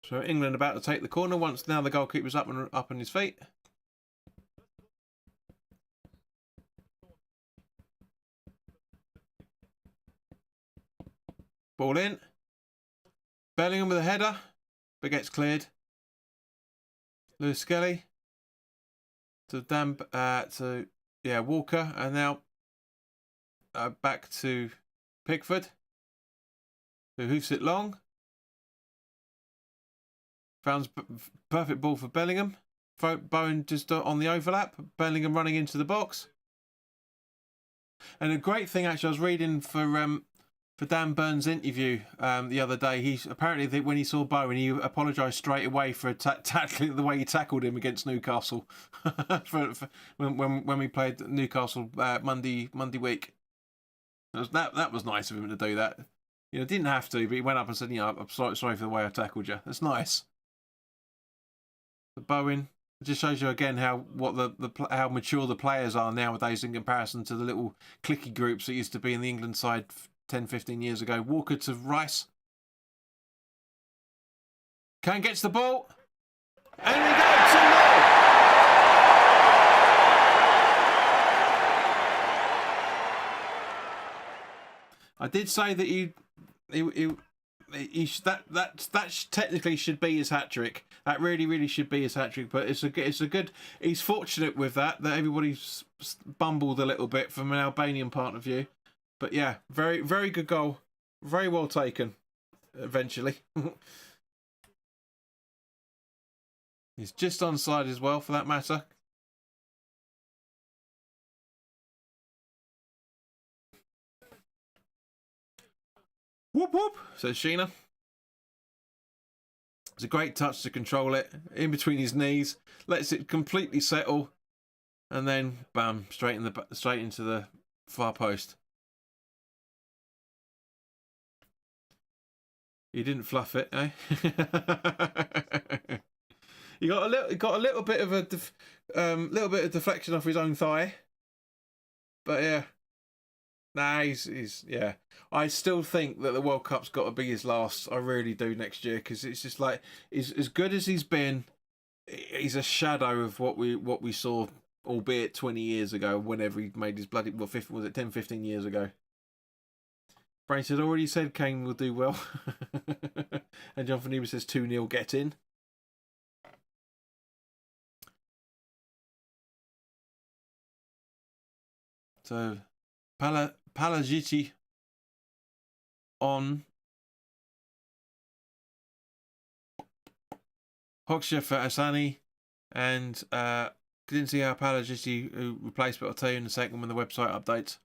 So England about to take the corner once now the goalkeeper's up on his feet. Ball in. Bellingham with a header, but gets cleared. Lewis Skelly to Walker, and now back to Pickford, who hoofs it long. Found perfect ball for Bellingham. Bowen just on the overlap. Bellingham running into the box. And a great thing, actually, I was reading for Dan Burns' interview the other day. He apparently, when he saw Bowen, he apologised straight away for tackling the way he tackled him against Newcastle when we played Newcastle Monday week. That was nice of him to do that. You know, didn't have to, but he went up and said, "You know, I'm sorry for the way I tackled you." That's nice. Bowen, it just shows you again how mature the players are nowadays in comparison to the little cliquey groups that used to be in the England side 10-15 years ago. Walker to Rice. Kane gets the ball. And we go 2-0. I did say that that technically should be his hat trick. That really should be his hat trick. But it's a good. He's fortunate with that everybody's bumbled a little bit from an Albanian point of view. But yeah, very good goal, very well taken. Eventually, he's just onside as well, for that matter. Whoop whoop, says Sheena. It's a great touch to control it in between his knees, lets it completely settle, and then bam, straight into the far post. You didn't fluff it, eh? He got a little bit of a deflection off his own thigh, but yeah. Nah, he's yeah. I still think that the World Cup's got to be his last. I really do, next year, because it's just like, as good as he's been, he's a shadow of what we saw, albeit 20 years ago, whenever he made his bloody, was it 10, 15 years ago. Brain said, already said Kane will do well. And John Fanima says 2-0, get in. So Palagiti on. Hoxha for Asani. And didn't see how Palagiti who replaced, but I'll tell you in a second when the website updates.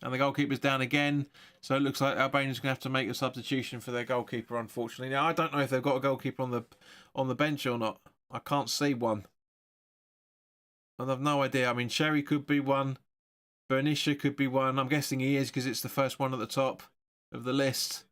And the goalkeeper's down again. So it looks like Albania's going to have to make a substitution for their goalkeeper, unfortunately. Now, I don't know if they've got a goalkeeper on the bench or not. I can't see one. And I've no idea. I mean, Sherry could be one. Bernisha could be one. I'm guessing he is, because it's the first one at the top of the list.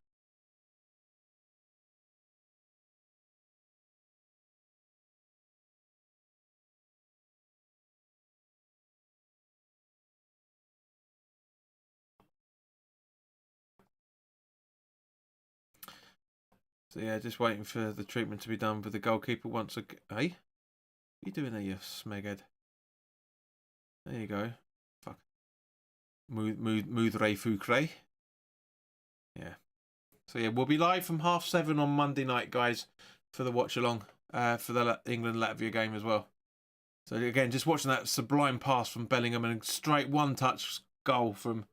So yeah, just waiting for the treatment to be done with the goalkeeper once again. Hey? What are you doing there, you smeghead? There you go. Fuck. Moudre Foucre. Yeah. So yeah, we'll be live from 7:30 on Monday night, guys. for the watch along for the England-Latvia game as well. So again, just watching that sublime pass from Bellingham and a straight one-touch goal from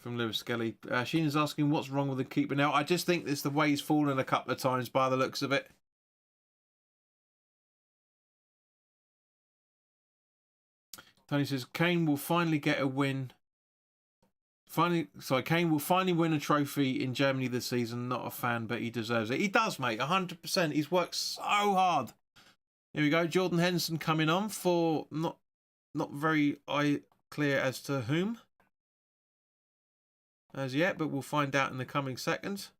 Lewis Skelly. Sheena's asking what's wrong with the keeper now. I just think it's the way he's fallen a couple of times by the looks of it. Tony says Kane will finally get a win. Kane will finally win a trophy in Germany this season. Not a fan, but he deserves it. He does, mate. 100%. He's worked so hard. Here we go. Jordan Henderson coming on for not very clear as to whom as yet, but we'll find out in the coming seconds.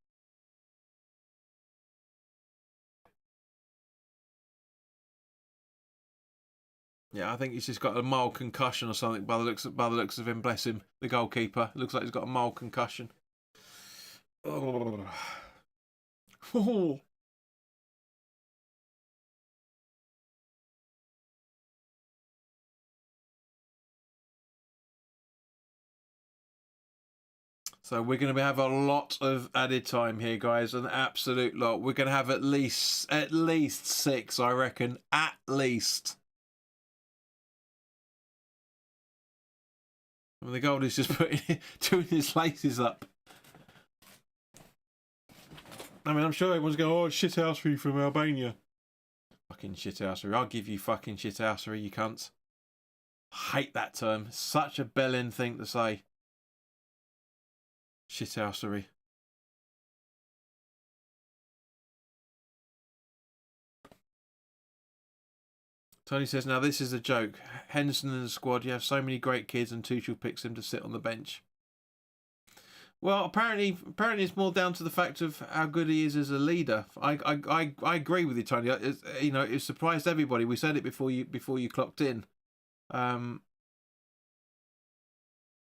Yeah, I think he's just got a mild concussion or something by the looks of him. Bless him, the goalkeeper. Looks like he's got a mild concussion. Oh. So we're going to have a lot of added time here, guys. An absolute lot. We're going to have at least 6, I reckon. At least. And the goal is just doing his laces up. I mean, I'm sure everyone's going, oh, shithousery from Albania. Fucking shithousery. I'll give you fucking shithousery, you cunts. Hate that term. Such a bellend thing to say. Shithousery. Tony says, now this is a joke. Henderson in the squad, you have so many great kids and Tuchel picks him to sit on the bench. Well, apparently it's more down to the fact of how good he is as a leader. I agree with you, Tony. It surprised everybody. We said it before you clocked in. It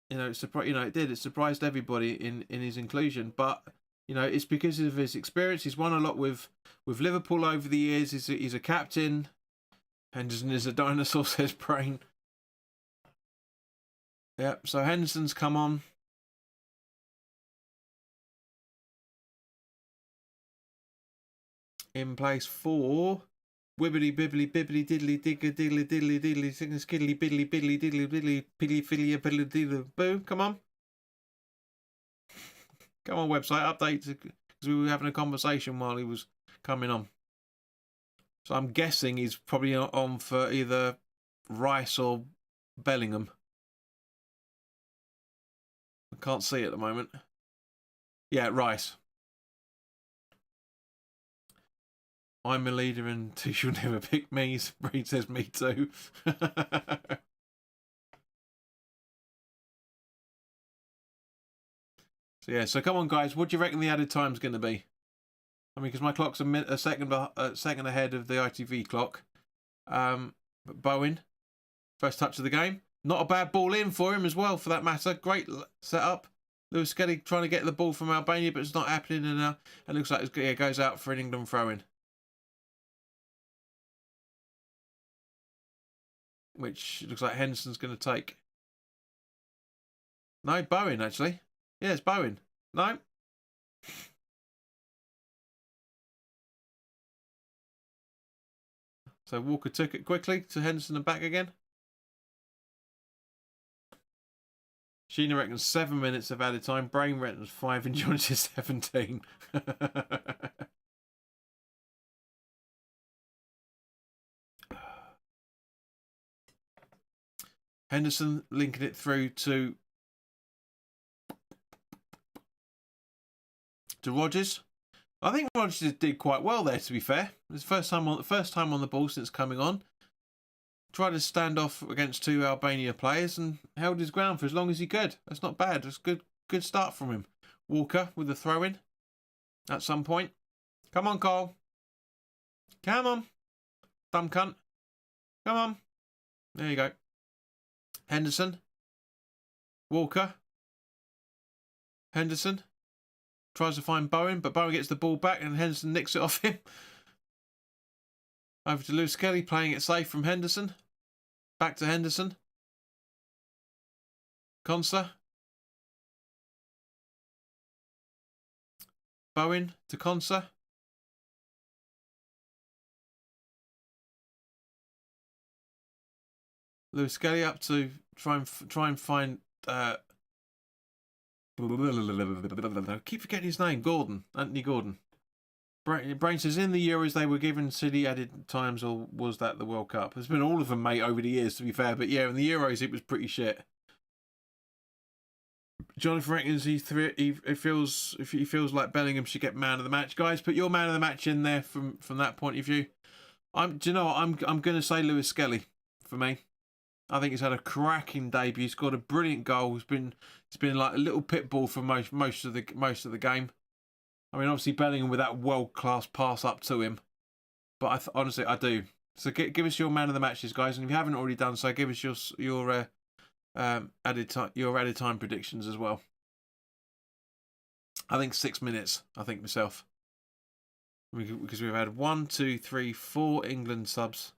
did. It surprised everybody in his inclusion. But it's because of his experience. He's won a lot with Liverpool over the years. He's a captain. Henderson is a dinosaur, says Brain. Yep. So Henderson's come on. In place for Wibbly bibbly bibbly diddly digger diddly diddly diddly skiddly biddly biddly diddly diddly pilly filly biddly diddly boo. Come on. Come on, website update, because we were having a conversation while he was coming on. So I'm guessing he's probably on for either Rice or Bellingham. I can't see it at the moment. Yeah, Rice. I'm a leader and Tuchel never pick me. Reed says me too. So come on, guys. What do you reckon the added time's going to be? I mean, because my clock's a second ahead of the ITV clock. But Bowen, first touch of the game. Not a bad ball in for him as well, for that matter. Great setup. Lewis Skelly trying to get the ball from Albania, but it's not happening. And it looks like it goes out for an England throw-in. Which looks like Henderson's going to take. No, Bowen, actually. Yeah, it's Bowen. No. So Walker took it quickly to Henderson and back again. Sheena reckons 7 minutes of added time. Brain reckons 5 and John says 17. Henderson linking it through to Rodgers. I think Rodgers did quite well there, to be fair. It's first time on the ball since coming on. Tried to stand off against 2 Albania players and held his ground for as long as he could. That's not bad. That's good start from him. Walker with the throw in at some point. Come on, Cole. Come on. Dumb cunt. Come on. There you go. Henderson. Walker. Henderson. Tries to find Bowen, but Bowen gets the ball back and Henderson nicks it off him. Over to Lewis Kelly, playing it safe from Henderson. Back to Henderson. Conser. Bowen to Consa. Lewis Skelly up to try and find. I keep forgetting his name. Gordon, Anthony Gordon. Brain says in the Euros they were given silly added times, or was that the World Cup? There's been all of them, mate, over the years, to be fair. But yeah, in the Euros it was pretty shit. Jonathan reckons he feels like Bellingham should get man of the match. Guys, put your man of the match in there from that point of view. Do you know what? I'm going to say Lewis Skelly for me. I think he's had a cracking debut. He's got a brilliant goal. It's been like a little pit bull for most of the game. I mean, obviously Bellingham with that world class pass up to him, but honestly I do. So give us your man of the matches, guys, and if you haven't already done so, give us your added time predictions as well. I think 6 minutes. I think myself, because we've had 1, 2, 3, 4 England subs.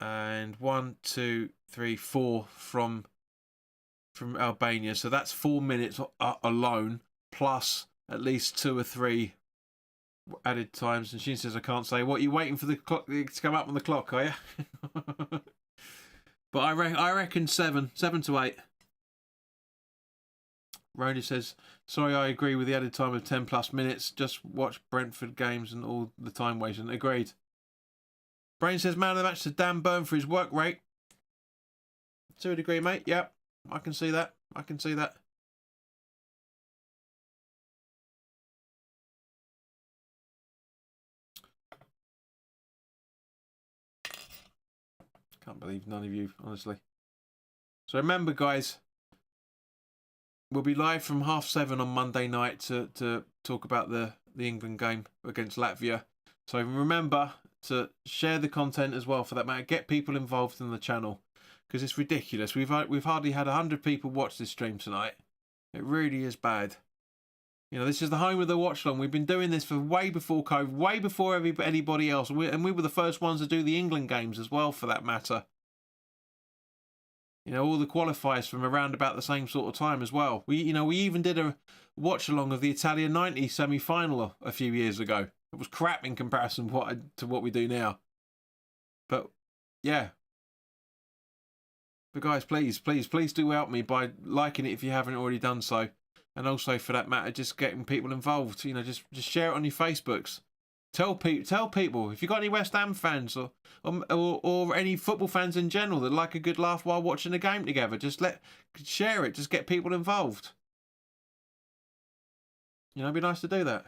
And 1, 2, 3, 4 from Albania. So that's 4 minutes alone, plus at least 2 or 3 added times. And she says, I can't say. What, are you waiting for the clock to come up on the clock, are you? But I reckon 7 to 8. Rody says, sorry, I agree with the added time of 10 plus minutes. Just watch Brentford games and all the time wasting. Agreed. Brain says man of the match to Dan Burn for his work rate. To a degree, mate. Yep, I can see that. I can see that. Can't believe none of you, honestly. So remember, guys, we'll be live from 7:30 on Monday night to talk about the England game against Latvia. So remember to share the content as well, for that matter. Get people involved in the channel, because it's ridiculous. We've hardly had 100 people watch this stream tonight. It really is bad. You know, this is the home of the watch along. We've been doing this for way before COVID, way before anybody else, and we were the first ones to do the England games as well, for that matter. You know, all the qualifiers from around about the same sort of time as well. We even did a watch along of the Italian 90 semi-final a few years ago. It was crap in comparison to what we do now. But yeah. But guys, please do help me by liking it if you haven't already done so. And also, for that matter, just getting people involved. You know, just share it on your Facebooks. Tell people if you've got any West Ham fans or any football fans in general that like a good laugh while watching a game together. Just share it. Just get people involved. You know, it'd be nice to do that.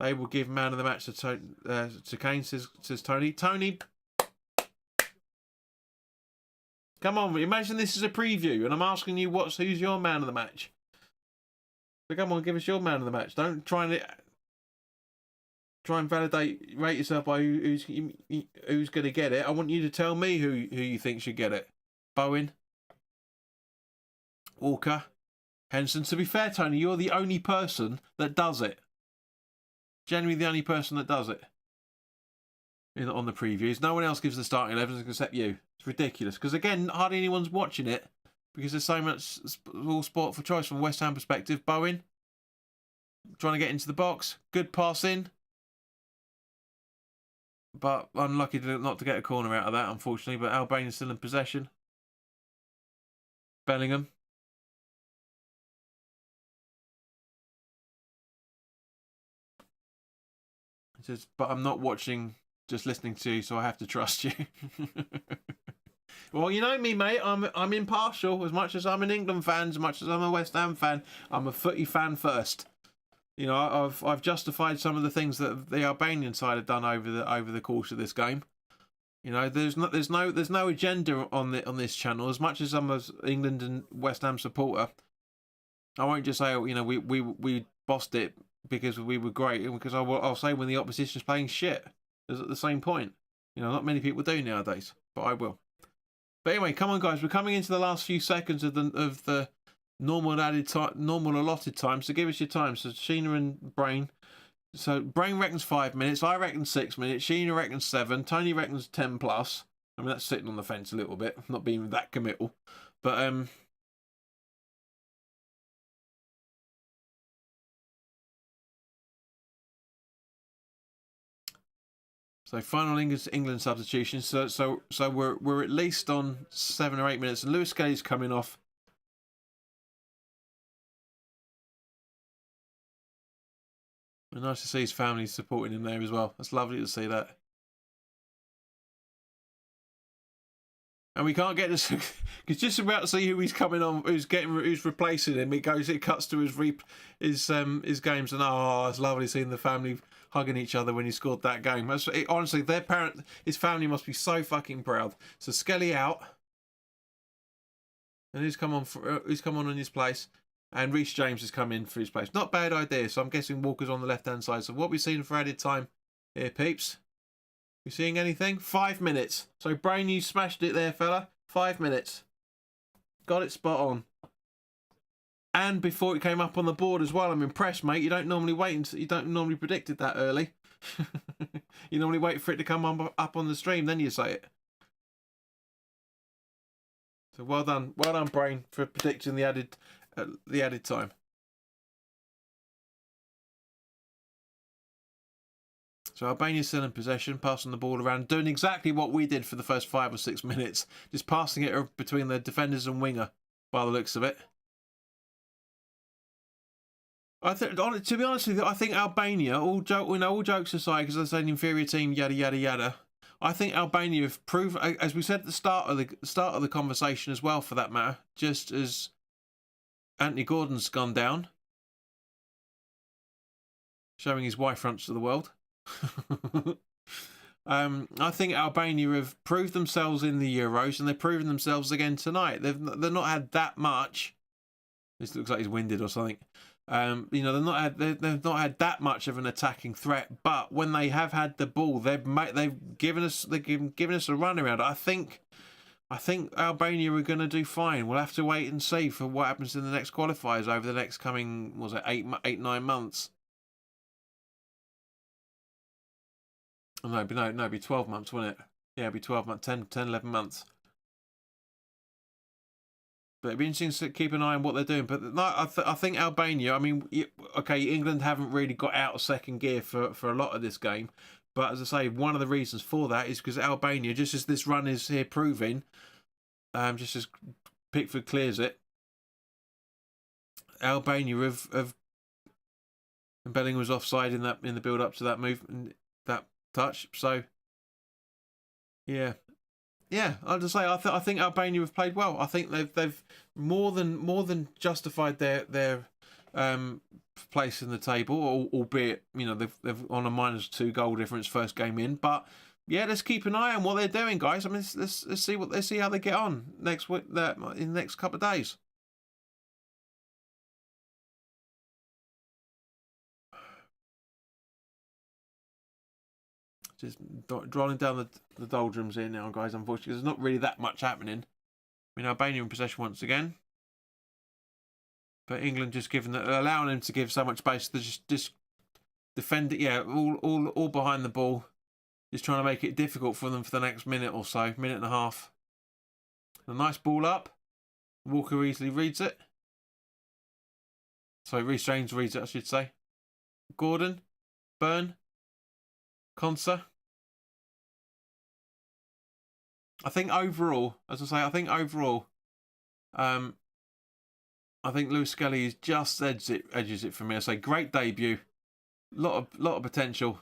They will give man of the match to Kane, says Tony. Tony, come on! Imagine this is a preview, and I'm asking you who's your man of the match. So come on, give us your man of the match. Don't try and rate yourself by who's going to get it. I want you to tell me who you think should get it. Bowen, Walker, Henson. To be fair, Tony, you're the only person that does it. Generally the only person that does it on the previews. No one else gives the starting 11s except you. It's ridiculous, because again, hardly anyone's watching it, because there's so much all sport for choice from a West Ham perspective. Bowen trying to get into the box, good pass in, but unlucky not to get a corner out of that, unfortunately. But Albania's still in possession. Bellingham. He says, but I'm not watching, just listening to you, so I have to trust you. Well, you know me, mate. I'm impartial. As much as I'm an England fan, as much as I'm a West Ham fan, I'm a footy fan first. You know, I've justified some of the things that the Albanian side have done over the course of this game. You know, there's no agenda on this channel. As much as I'm an England and West Ham supporter, I won't just say, you know, we bossed it because we were great, because I'll say when the opposition's playing shit. Is at the same point. You know, not many people do nowadays, but I will. But anyway, come on, guys. We're coming into the last few seconds of the normal allotted time. So give us your time. So Sheena and Brain. So Brain reckons 5 minutes. I reckon 6 minutes. Sheena reckons 7. Tony reckons 10 plus. I mean, that's sitting on the fence a little bit, not being that committal. But So final England substitution. So we're at least on 7 or 8 minutes, and Lewis Kelly's coming off. And nice to see his family supporting him there as well. That's lovely to see that. And we can't get this because just about to see who he's coming on, who's replacing him. It cuts to his games, and it's lovely seeing the family hugging each other when he scored that game. Honestly, his family must be so fucking proud. So Skelly out, and who's come on in his place, and Reece James has come in for his place. Not bad idea. So I'm guessing Walker's on the left hand side. So what we've seen for added time here, peeps. You seeing anything? 5 minutes. So Brain, you smashed it there, fella. 5 minutes. Got it spot on. And before it came up on the board as well. I'm impressed, mate. You don't normally you don't normally predict it that early. You normally wait for it to come up on the stream, then you say it. So well done, Brain, for predicting the added time. So Albania's still in possession, passing the ball around, doing exactly what we did for the first 5 or 6 minutes, just passing it between the defenders and winger, by the looks of it. To be honest with you, I think Albania, all jokes aside, because they're an inferior team, yada yada yada. I think Albania have proved, as we said at the start of the conversation as well, for that matter, just as Anthony Gordon's gone down, showing his Y fronts to the world. I think Albania have proved themselves in the Euros, and they've proven themselves again tonight. They've not had that much. This looks like he's winded or something. They've not had that much of an attacking threat. But when they have had the ball, they've given us a run around. I think Albania are going to do fine. We'll have to wait and see for what happens in the next qualifiers over the next coming 8-9 months. No, it'd be 12 months, wouldn't it? Yeah, it'd be 12 months, 10, 11 months. But it'd be interesting to keep an eye on what they're doing. But no, I think Albania, I mean, okay, England haven't really got out of second gear for a lot of this game. But as I say, one of the reasons for that is because Albania, just as this run is here proving, just as Pickford clears it, Albania have and Bellingham was offside in the build up to that move, that touch. So yeah, I'll just say I think Albania have played well. I think they've more than justified their place in the table, albeit they've on a -2 goal difference first game in. But yeah, let's keep an eye on what they're doing, guys. I mean, let's see how they get on next week, in the next couple of days. Just drawing down the doldrums here now, guys, unfortunately. There's not really that much happening. I mean, Albania in possession once again. But England just allowing them to give so much space to just defend it. Yeah, all behind the ball. Just trying to make it difficult for them for the next minute or so, minute and a half. A nice ball up. Walker easily reads it. So Reece James reads it, I should say. Gordon. Byrne. Konsa. I think overall, as I say, I think Lewis Skelly is just edges it for me. I say great debut, lot of potential.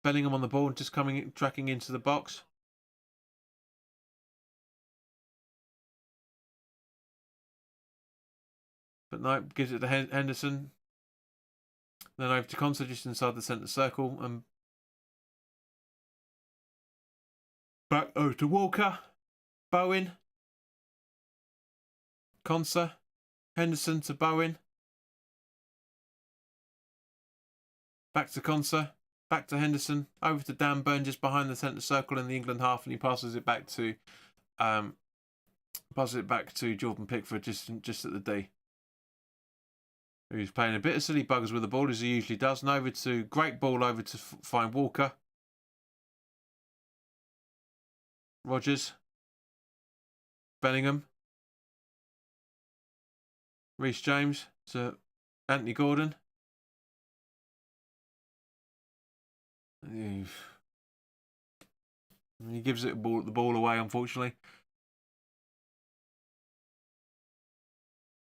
Bellingham on the ball, just tracking into the box. But no, gives it to Henderson. Then over to Konsa just inside the centre circle, and back over to Walker, Bowen, Konsa, Henderson to Bowen, back to Konsa, back to Henderson, over to Dan Burn just behind the centre circle in the England half, and he passes it back to Jordan Pickford just at the D. Who's playing a bit of silly buggers with the ball as he usually does, and over to great ball over to find Walker. Rogers, Bellingham, Reece James to Anthony Gordon. He gives it the ball away, unfortunately.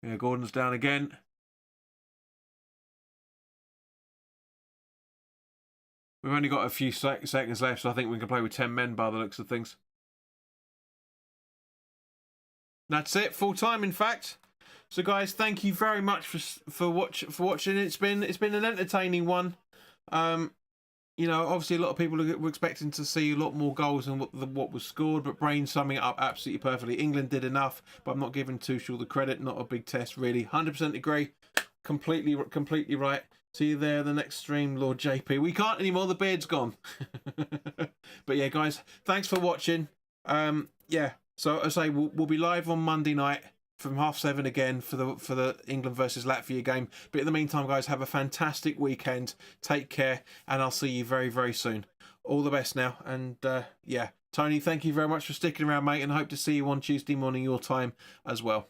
Yeah, Gordon's down again. We've only got a few seconds left, so I think we can play with 10 men by the looks of things. That's it, full time, in fact. So, guys, thank you very much for watching. It's been an entertaining one. You know, obviously a lot of people were expecting to see a lot more goals than what was scored, but Brain summing it up absolutely perfectly. England did enough, but I'm not giving Tuchel the credit. Not a big test, really. 100% agree. Completely right. See you there the next stream, Lord JP. We can't anymore. The beard's gone. But yeah, guys, thanks for watching. Yeah. So as I say, we'll be live on Monday night from 7:30 again for the England versus Latvia game. But in the meantime, guys, have a fantastic weekend. Take care, and I'll see you very, very soon. All the best now. And yeah, Tony, thank you very much for sticking around, mate, and I hope to see you on Tuesday morning your time as well.